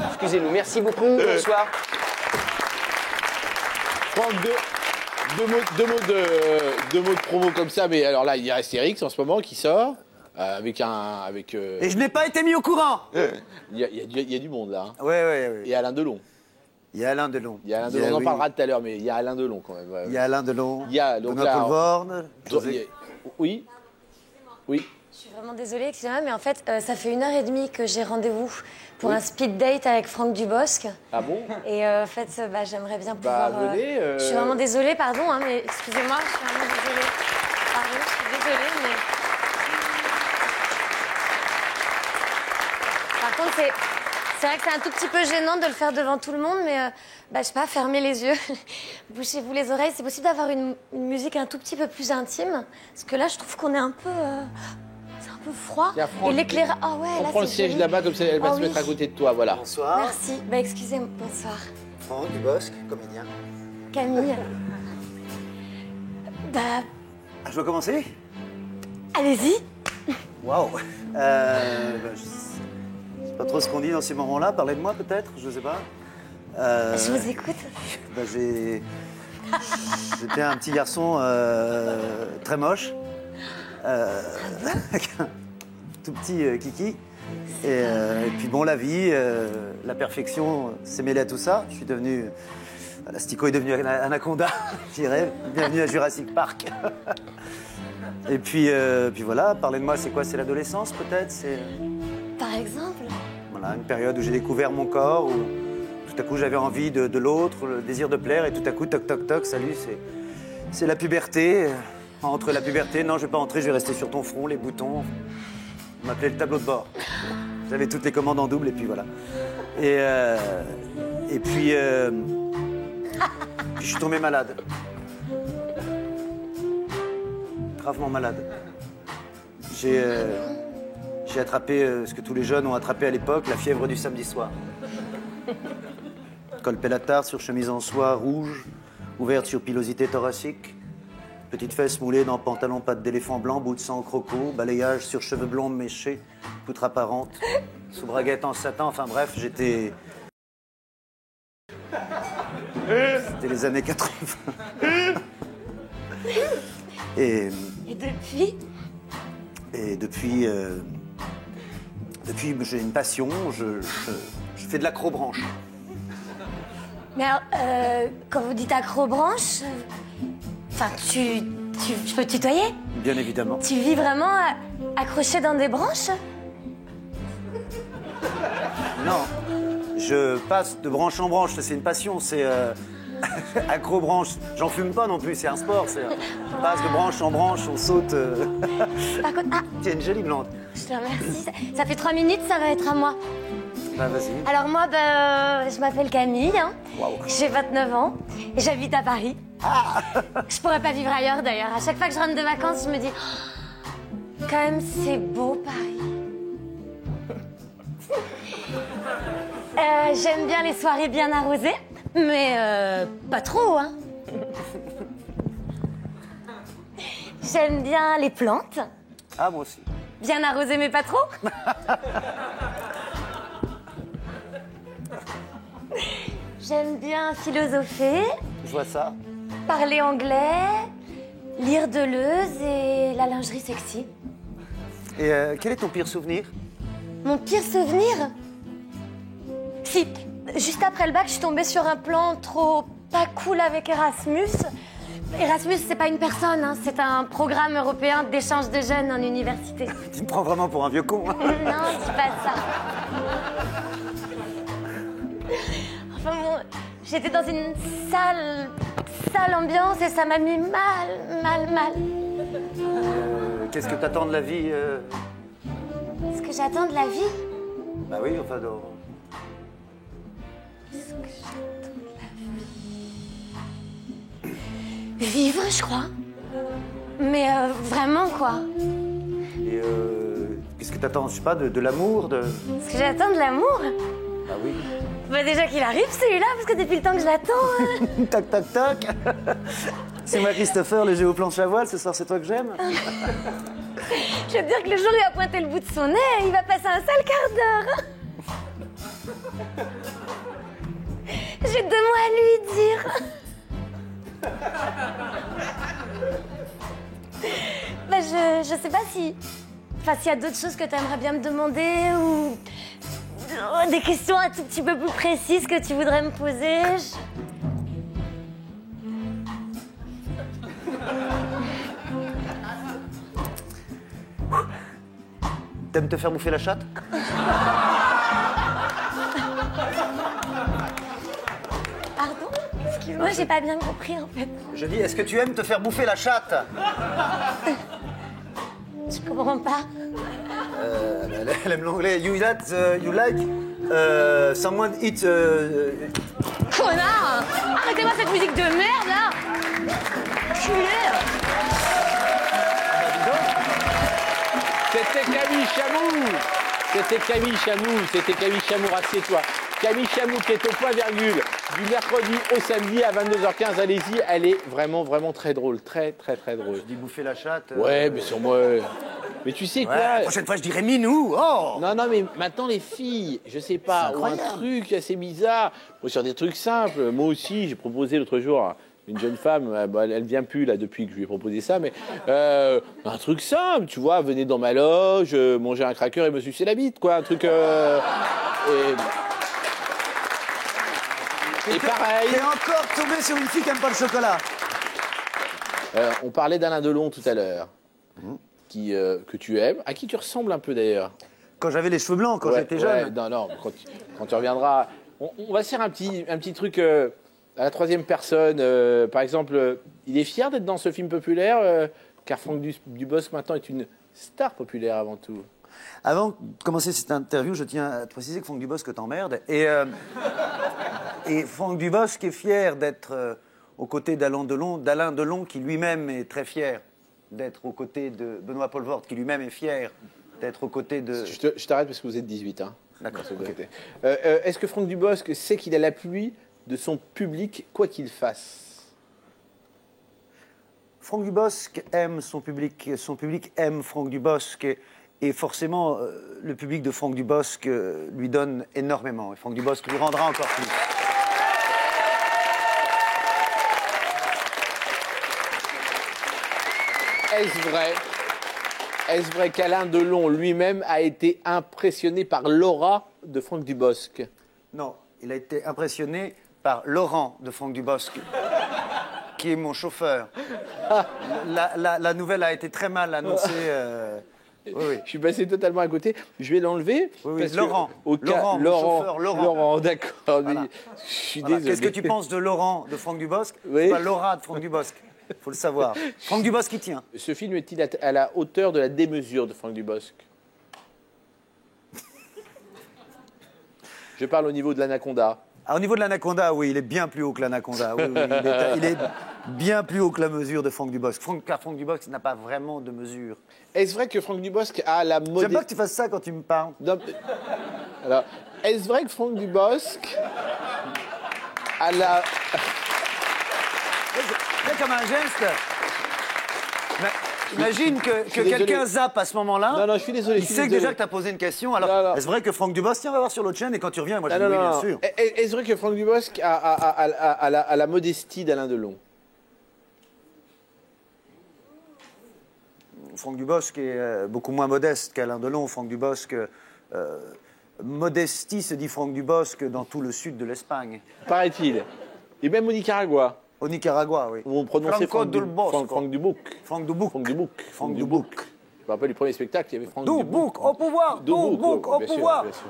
Excusez-nous. Merci beaucoup. Bonsoir. Franck, deux mots de promo comme ça, mais alors là, il y a Astérix en ce moment qui sort. Et je n'ai pas été mis au courant. Il y a du monde là. Hein. Ouais. Et Alain Delon. Il y a Alain Delon. On en parlera tout à l'heure, mais il y a Alain Delon quand même. Ouais. Il y a Alain Delon. Il y a donc Benoît Poelvoorde. Oui. Je suis vraiment désolée, excusez-moi, mais en fait, ça fait 1h30 que j'ai rendez-vous pour un speed date avec Franck Dubosc. Ah bon? Et en fait, j'aimerais bien pouvoir... venez, Je suis vraiment désolée, pardon, hein, mais excusez-moi, je suis vraiment désolée. Pardon, je suis désolée, mais... Par contre, c'est vrai que c'est un tout petit peu gênant de le faire devant tout le monde, mais je sais pas, fermez les yeux, bouchez-vous les oreilles. C'est possible d'avoir une musique un tout petit peu plus intime, parce que là, je trouve qu'on est un peu... c'est un peu froid. Et l'éclairage... Ah ouais, on là, prend le siège là-bas, comme ça, elle va se mettre à côté de toi, voilà. Bonsoir. Merci. Excusez-moi, bonsoir. Franck Dubosc, comédien. Camille. Je dois commencer? Allez-y. Waouh. C'est pas trop ce qu'on dit dans ces moments-là. Parlez de moi peut-être, je sais pas. Je vous écoute. J'étais un petit garçon très moche, avec un tout petit kiki. Et puis bon, la vie, la perfection s'est mêlée à tout ça. Je suis devenu... L'asticot est devenu Anaconda, je dirais. Bienvenue à Jurassic Park. Et puis voilà, parlez de moi, c'est quoi? C'est l'adolescence peut-être? Par exemple? Voilà, une période où j'ai découvert mon corps, où tout à coup j'avais envie de l'autre, le désir de plaire, et tout à coup, toc toc toc, salut, c'est la puberté. Entre la puberté, non, je vais pas entrer, je vais rester sur ton front, les boutons. On m'appelait le tableau de bord. J'avais toutes les commandes en double, et puis voilà. Et puis je suis tombé malade. Gravement malade. J'ai attrapé ce que tous les jeunes ont attrapé à l'époque, la fièvre du samedi soir. Col pélatard sur chemise en soie rouge, ouverte sur pilosité thoracique, petite fesse moulée dans pantalon patte d'éléphant blanc, bout de sang croco, balayage sur cheveux blonds méchés, poutre apparente, sous braguette en satin, enfin bref, j'étais... C'était les années 80. Et depuis Et depuis, j'ai une passion, je fais de l'acrobranche. Mais alors, quand vous dites acrobranche, enfin, je peux te tutoyer? Bien évidemment. Tu vis vraiment accroché dans des branches? Non, je passe de branche en branche, c'est une passion, c'est acrobranche. J'en fume pas non plus, c'est un sport, on passe de branche en branche, on saute. Par contre, Tiens, une jolie blonde. Je te remercie. Ça fait 3 minutes, ça va être à moi. Bah, vas-y. Alors moi, je m'appelle Camille, hein. Wow. J'ai 29 ans et j'habite à Paris. Je pourrais pas vivre ailleurs d'ailleurs. À chaque fois que je rentre de vacances, je me dis, oh, quand même c'est beau Paris. J'aime bien les soirées bien arrosées, mais pas trop, hein. J'aime bien les plantes. Ah, moi aussi. Bien arrosées, mais pas trop. J'aime bien philosopher. Je vois ça. Parler anglais, lire Deleuze et la lingerie sexy. Et quel est ton pire souvenir? Mon pire souvenir? Si, juste après le bac, je suis tombée sur un plan trop pas cool avec Erasmus. Erasmus, c'est pas une personne, hein, c'est un programme européen d'échange de jeunes en université. Tu me prends vraiment pour un vieux con. Hein. Non, dis pas ça. Enfin bon, j'étais dans une sale ambiance et ça m'a mis mal. Qu'est-ce que t'attends de la vie Ce que j'attends de la vie? Bah oui, enfin... Vivre, je crois. Mais vraiment, quoi. Et qu'est-ce que t'attends, je sais pas, de l'amour, de... Ce que j'attends de l'amour? Bah oui. Bah déjà qu'il arrive celui-là, parce que depuis le temps que je l'attends... Tac, tac, tac. C'est moi Christopher, le géoplanche à voile, ce soir c'est toi que j'aime. Je veux dire que le jour où il va pointer le bout de son nez, il va passer un sale quart d'heure. J'ai 2 mots à lui dire. Bah je sais pas si... Enfin, s'il y a d'autres choses que tu aimerais bien me demander ou... Des questions un tout petit peu plus précises que tu voudrais me poser. T'aimes te faire bouffer la chatte? Pardon? Excuse-moi, j'ai pas bien compris en fait. Je dis, est-ce que tu aimes te faire bouffer la chatte? Je comprends pas. Elle aime l'anglais. You like someone eat... Connard! Arrêtez-moi cette musique de merde là! Culé! C'était Camille Chamou. C'était Camille Chamou, rassieds-toi. Camille Chamou qui est au point virgule du mercredi au samedi à 22h15. Allez-y, elle est vraiment très drôle. Très drôle. Je dis bouffer la chatte. Ouais, mais sur moi... Mais tu sais quoi? La prochaine fois, je dirais Minou. Oh! Non, mais maintenant, les filles, je sais pas, ou un truc assez bizarre. Bon, sur des trucs simples. Moi aussi, j'ai proposé l'autre jour à une jeune femme, elle vient plus là depuis que je lui ai proposé ça, mais un truc simple, tu vois, venez dans ma loge, manger un cracker et me sucer la bite, quoi, un truc... Et pareil... T'es encore tombé sur une fille qui aime pas le chocolat. On parlait d'Alain Delon tout à l'heure. Que tu aimes, à qui tu ressembles un peu d'ailleurs. Quand j'avais les cheveux blancs, quand j'étais jeune. Non, quand tu reviendras. On va se faire un petit truc à la 3e personne. Par exemple, il est fier d'être dans ce film populaire, car Franck Dubosc maintenant est une star populaire avant tout. Avant de commencer cette interview, je tiens à te préciser que Franck Dubosc t'emmerde. Et Franck Dubosc est fier d'être aux côtés d'Alain Delon, qui lui-même est très fier d'être aux côtés de Benoît Poelvoort, qui lui-même est fier d'être aux côtés de... Je t'arrête parce que vous êtes 18, hein. D'accord. Okay. Est-ce que Franck Dubosc sait qu'il a l'appui de son public, quoi qu'il fasse? Franck Dubosc aime son public aime Franck Dubosc, et forcément, le public de Franck Dubosc lui donne énormément, et Franck Dubosc lui rendra encore plus. Est-ce vrai qu'Alain Delon lui-même a été impressionné par l'aura de Franck Dubosc? Non, il a été impressionné par Laurent de Franck Dubosc, qui est mon chauffeur. La nouvelle a été très mal annoncée. Oui. Je suis passé totalement à côté. Je vais l'enlever. Oui. Laurent. Laurent, d'accord. Voilà. Je suis désolé. Qu'est-ce que tu penses de Laurent de Franck Dubosc? Oui. Pas Laura de Franck Dubosc. Il faut le savoir. Franck Dubosc qui tient. Ce film est-il à la hauteur de la démesure de Franck Dubosc? Je parle au niveau de l'Anaconda. Au niveau de l'Anaconda, oui, il est bien plus haut que l'Anaconda. Oui, il est bien plus haut que la mesure de Franck Dubosc. Car Franck Dubosc n'a pas vraiment de mesure. Est-ce vrai que Franck Dubosc a la modestie... J'aime pas que tu fasses ça quand tu me parles. Non. Alors, est-ce vrai que Franck Dubosc a la... C'est comme un geste. Imagine que quelqu'un zappe à ce moment-là. Non, je suis désolé. Il sait déjà que tu as posé une question. Alors, est-ce vrai que Franck Dubosc, tiens, on va voir sur l'autre chaîne et quand tu reviens, moi je dis oui, bien sûr. Est-ce vrai que Franck Dubosc a la modestie d'Alain Delon? Franck Dubosc est beaucoup moins modeste qu'Alain Delon. Franck Dubosc, modestie se dit Franck Dubosc dans tout le sud de l'Espagne. Paraît-il. Et même au Nicaragua. Au Nicaragua, oui. On prononçait Franck Dubosc. Franck Dubosc. Je me rappelle du premier spectacle, il y avait Franck Dubosc. Au pouvoir. Dubosc au pouvoir. Bien sûr.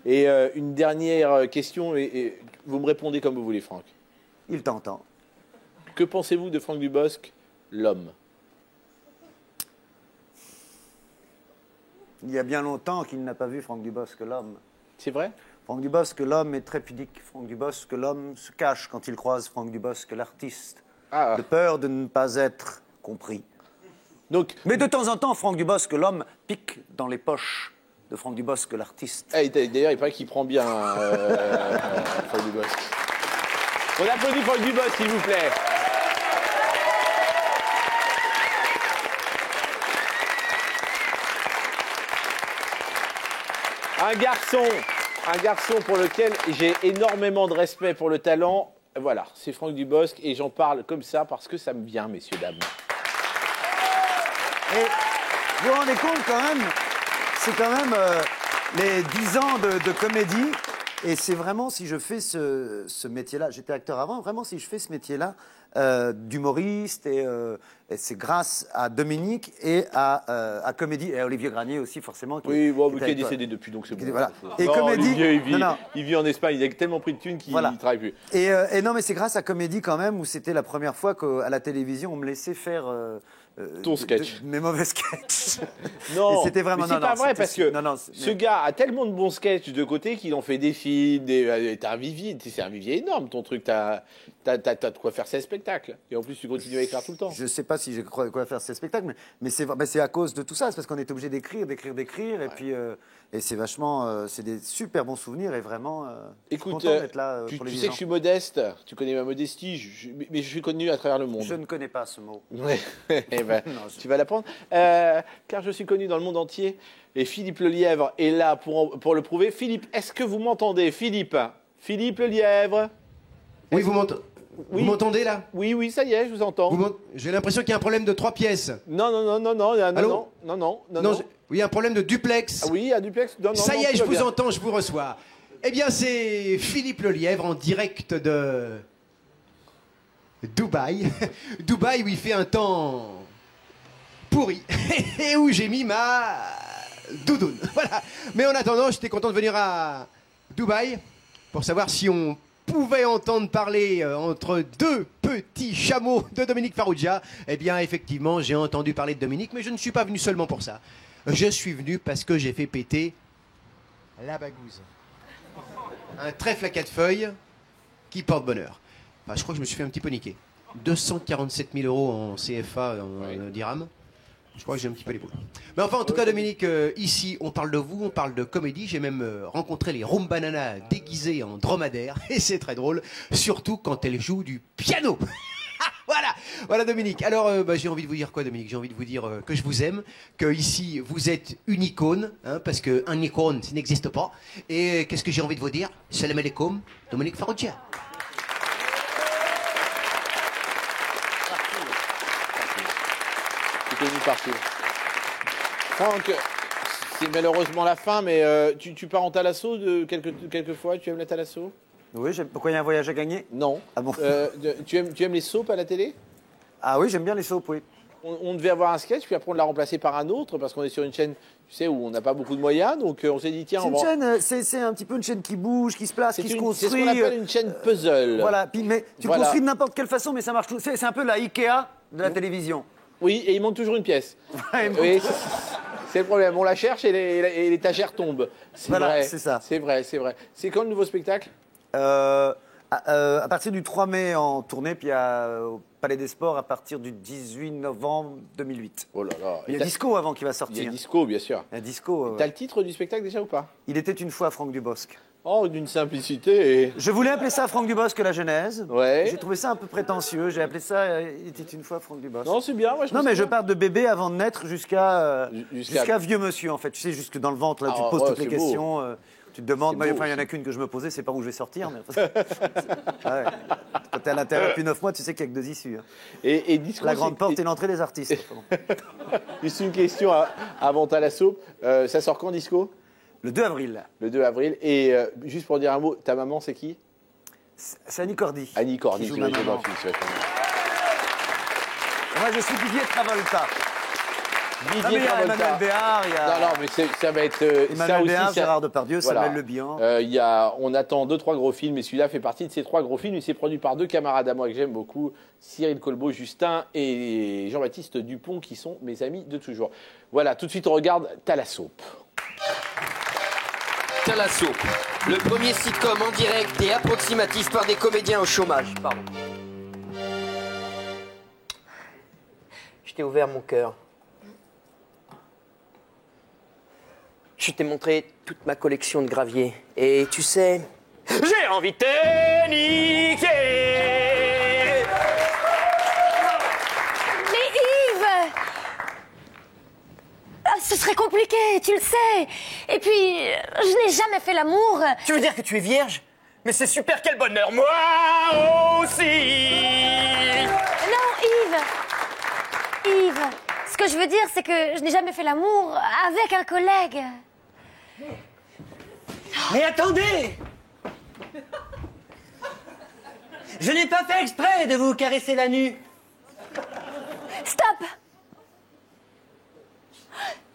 Et une dernière question, et vous me répondez comme vous voulez, Franck. Il t'entend. Que pensez-vous de Franck Dubosc, l'homme? Il y a bien longtemps qu'il n'a pas vu Franck Dubosc, l'homme. C'est vrai? Franck Dubosc, l'homme, est très pudique. Franck Dubosc, l'homme, se cache quand il croise Franck Dubosc, l'artiste, de peur de ne pas être compris. Donc, mais de temps en temps, Franck Dubosc, l'homme, pique dans les poches de Franck Dubosc, l'artiste. D'ailleurs, il paraît qu'il prend bien Franck Dubosc. On applaudit Franck Dubosc, s'il vous plaît. Un garçon pour lequel j'ai énormément de respect pour le talent. Voilà, c'est Franck Dubosc et j'en parle comme ça parce que ça me vient, messieurs, dames. Et vous vous rendez compte quand même, c'est quand même les 10 ans de comédie. Et c'est vraiment, si je fais ce métier-là, j'étais acteur avant, vraiment si je fais ce métier-là d'humoriste, et c'est grâce à Dominique et à Comédie, et à Olivier Granier aussi forcément. Qui est décédé depuis, donc c'est bon. Voilà. Et Comédie, Olivier, il vit en Espagne, il a tellement pris de thunes qu'il ne travaille plus. Et non, mais c'est grâce à Comédie quand même, où c'était la première fois qu'à la télévision, on me laissait faire... ton sketch. Mes mauvais sketchs. Non, c'était vraiment... c'est pas vrai, parce que ce gars a tellement de bons sketchs de côté qu'il en fait des films, c'est un vivier énorme ton truc, t'as de quoi faire 16 spectacles. Et en plus, tu continues à écrire tout le temps. Je sais pas si j'ai de quoi faire 16 spectacles, mais c'est à cause de tout ça, c'est parce qu'on est obligé d'écrire, et puis... Et c'est vachement, c'est des super bons souvenirs et vraiment. Écoute, content d'être là pour les tu sais que je suis modeste. Tu connais ma modestie, mais je suis connu à travers le monde. Je ne connais pas ce mot. Ouais. Tu vas l'apprendre, car je suis connu dans le monde entier. Et Philippe Lelièvre est là pour le prouver. Philippe, est-ce que vous m'entendez, Philippe Lelièvre. Oui, vous m'entendez. Vous m'entendez là? Oui, ça y est, je vous entends. J'ai l'impression qu'il y a un problème de 3 pièces. Non. Allô? Non. Oui, un problème de duplex. Ah oui, un duplex. Non, ça y est, je vous entends, je vous reçois. Eh bien, c'est Philippe Lelièvre en direct de Dubaï. Dubaï où il fait un temps pourri et où j'ai mis ma doudoune. Voilà. Mais en attendant, j'étais content de venir à Dubaï pour savoir si on pouvait entendre parler entre deux petits chameaux de Dominique Farrugia. Eh bien, effectivement, j'ai entendu parler de Dominique, mais je ne suis pas venu seulement pour ça. Je suis venu parce que j'ai fait péter la bagouze. Un trèfle à 4 feuilles qui porte bonheur. Enfin, je crois que je me suis fait un petit peu niquer. 247 000 euros en CFA, en dirhams. Je crois que j'ai un petit peu les boules. Mais enfin, en tout cas, Dominique, ici, on parle de vous, on parle de comédie. J'ai même rencontré les Rumbananas déguisés en dromadaire. Et c'est très drôle, surtout quand elles jouent du piano. Voilà Dominique. Alors j'ai envie de vous dire quoi, Dominique? J'ai envie de vous dire que je vous aime, que ici vous êtes une icône, hein, parce qu'un icône, ça n'existe pas. Et qu'est-ce que j'ai envie de vous dire? Salam alaikum, Dominique Farrugia. Partout. Franck, c'est malheureusement la fin, mais tu pars en thalasso quelques fois? Tu aimes la thalasso? Oui, pourquoi il y a un voyage à gagner? Non. Ah bon? Tu aimes les soaps à la télé? Ah oui, j'aime bien les soaps, oui. On devait avoir un sketch, puis après on l'a remplacé par un autre, parce qu'on est sur une chaîne, tu sais, où on n'a pas beaucoup de moyens, donc on s'est dit, tiens, c'est une chaîne, c'est un petit peu une chaîne qui bouge, qui se place, qui se construit. C'est ce qu'on appelle une chaîne puzzle. Voilà, mais tu le construis de n'importe quelle façon, mais ça marche tout. C'est un peu la Ikea de la télévision. Oui, et il manque toujours une pièce. Oui, c'est le problème, on la cherche et l'étagère tombe. Voilà, vrai, c'est ça. C'est vrai. C'est quand le nouveau spectacle? À partir du 3 mai en tournée, puis au Palais des Sports à partir du 18 novembre 2008. Oh là là. Il y a Disco avant qui va sortir. Il y a Disco, bien sûr. Il y a Disco. T'as le titre du spectacle déjà ou pas? Il était une fois Franck Dubosc. Oh, d'une simplicité. Je voulais appeler ça Franck Dubosc la Genèse. Ouais. J'ai trouvé ça un peu prétentieux. J'ai appelé ça Il était une fois Franck Dubosc. Non, c'est bien. Moi, je pars de bébé avant de naître jusqu'à vieux monsieur, en fait. Tu sais, jusque dans le ventre, là, tu te poses toutes les questions. Tu te demandes, il y en a qu'une que je me posais, c'est pas où je vais sortir. Mais... ouais. Quand t'es à l'intérieur depuis 9 mois, tu sais qu'il n'y a que 2 issues. Hein. Et Disco, la grande porte et l'entrée des artistes. Juste une question avant Thalasso. Ça sort quand, Disco? Le 2 avril. Le 2 avril. Et juste pour dire un mot, ta maman, c'est qui? C'est Annie Cordy. Annie Cordy, qui joue ma maman. Moi, je suis Didier Travolta. Didier Travolta. Emmanuel Béard, il y a... Non, mais ça va être... Emmanuel Béard, Gérard Depardieu, Samuel Le Bihan. On attend 2-3 gros films, et celui-là fait partie de ces 3 gros films. Il s'est produit par 2 camarades à moi que j'aime beaucoup, Cyril Colbeau, Justin et Jean-Baptiste Dupont, qui sont mes amis de toujours. Voilà, tout de suite, on regarde Thalasso. Thalasso, le premier sitcom en direct et approximatif par des comédiens au chômage. Pardon. Je t'ai ouvert mon cœur. Je t'ai montré toute ma collection de gravier. Et tu sais, j'ai envie de te niquer. Mais Yves, ce serait compliqué, tu le sais. Et puis, je n'ai jamais fait l'amour. Tu veux dire que tu es vierge? Mais c'est super, quel bonheur. Moi aussi. Non, Yves, ce que je veux dire, c'est que je n'ai jamais fait l'amour avec un collègue. Mais attendez! Je n'ai pas fait exprès de vous caresser la nuque. Stop!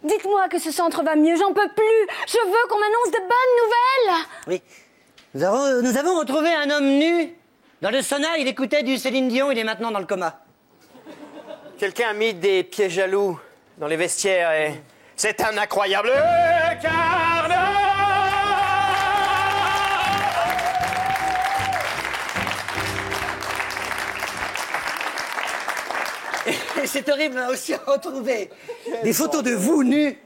Dites-moi que ce centre va mieux, j'en peux plus. Je veux qu'on m'annonce de bonnes nouvelles. Oui. Nous avons retrouvé un homme nu. Dans le sauna, il écoutait du Céline Dion, il est maintenant dans le coma. Quelqu'un a mis des pieds jaloux dans les vestiaires et c'est un incroyable quart d'heure. Et c'est horrible, on a aussi retrouvé des photos de vous nus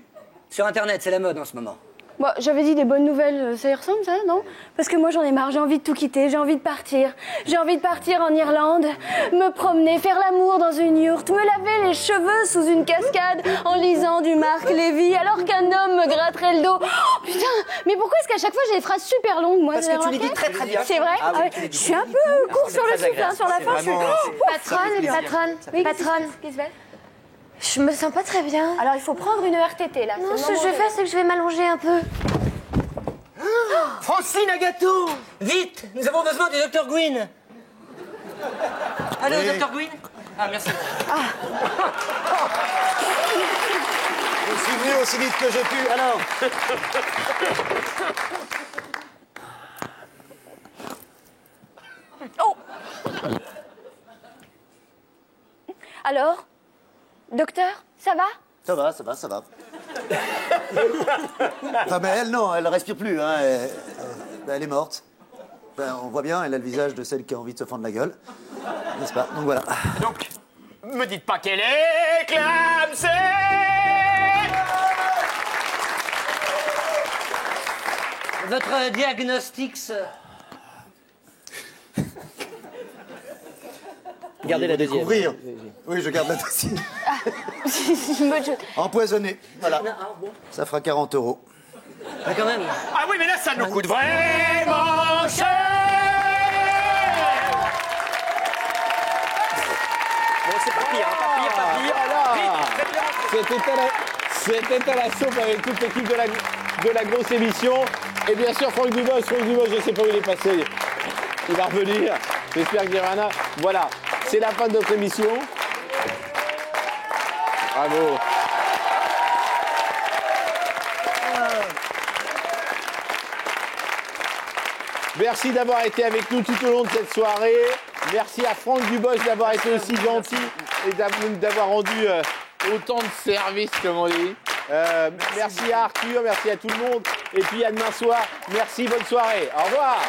sur Internet, c'est la mode en ce moment. Bon, j'avais dit des bonnes nouvelles, ça y ressemble ça, non? Parce que moi j'en ai marre, j'ai envie de tout quitter, j'ai envie de partir. J'ai envie de partir en Irlande, me promener, faire l'amour dans une yourte, me laver les cheveux sous une cascade en lisant du Marc Lévy alors qu'un homme me gratterait le dos. Oh putain, mais pourquoi est-ce qu'à chaque fois j'ai des phrases super longues, moi? Parce que tu les dis très très bien. C'est vrai? Ah, oui, je suis un peu court sur le souffle, hein, sur la fin. Patronne, qu'est-ce que je me sens pas très bien. Alors il faut prendre une RTT là. Non, ce que je vais faire, c'est que je vais m'allonger un peu. Francine Agato! Vite! Nous avons besoin du Dr Gwyn. Allô, Dr Gwyn? Ah, merci. Je suis venu aussi vite que j'ai pu, alors. Oh! Alors? Docteur, ça va? Ça va. Enfin, mais elle, non, elle respire plus. Hein. Elle est morte. Ben, on voit bien, elle a le visage de celle qui a envie de se fendre la gueule. N'est-ce pas? Donc voilà. Donc, me dites pas qu'elle est éclamsée. Votre diagnostic, Gardez la deuxième. Ouvrir. Oui, je garde la deuxième. Empoisonné. Voilà. Ça fera 40 €. Mais quand même. Ah oui, mais là, ça nous coûte vraiment cher. Bon, c'est pas pire, pas pire, pas pire. C'était à la soupe avec toute l'équipe de la grosse émission. Et bien sûr, Franck Dubosc, je ne sais pas où il est passé. Il va revenir. J'espère qu'il y aura un. Voilà, c'est la fin de notre émission. Bravo. Merci d'avoir été avec nous tout au long de cette soirée. Merci à Franck Dubosc d'avoir été aussi gentil et d'avoir rendu autant de services, comme on dit. Merci à Arthur, merci à tout le monde. Et puis à demain soir. Merci, bonne soirée. Au revoir.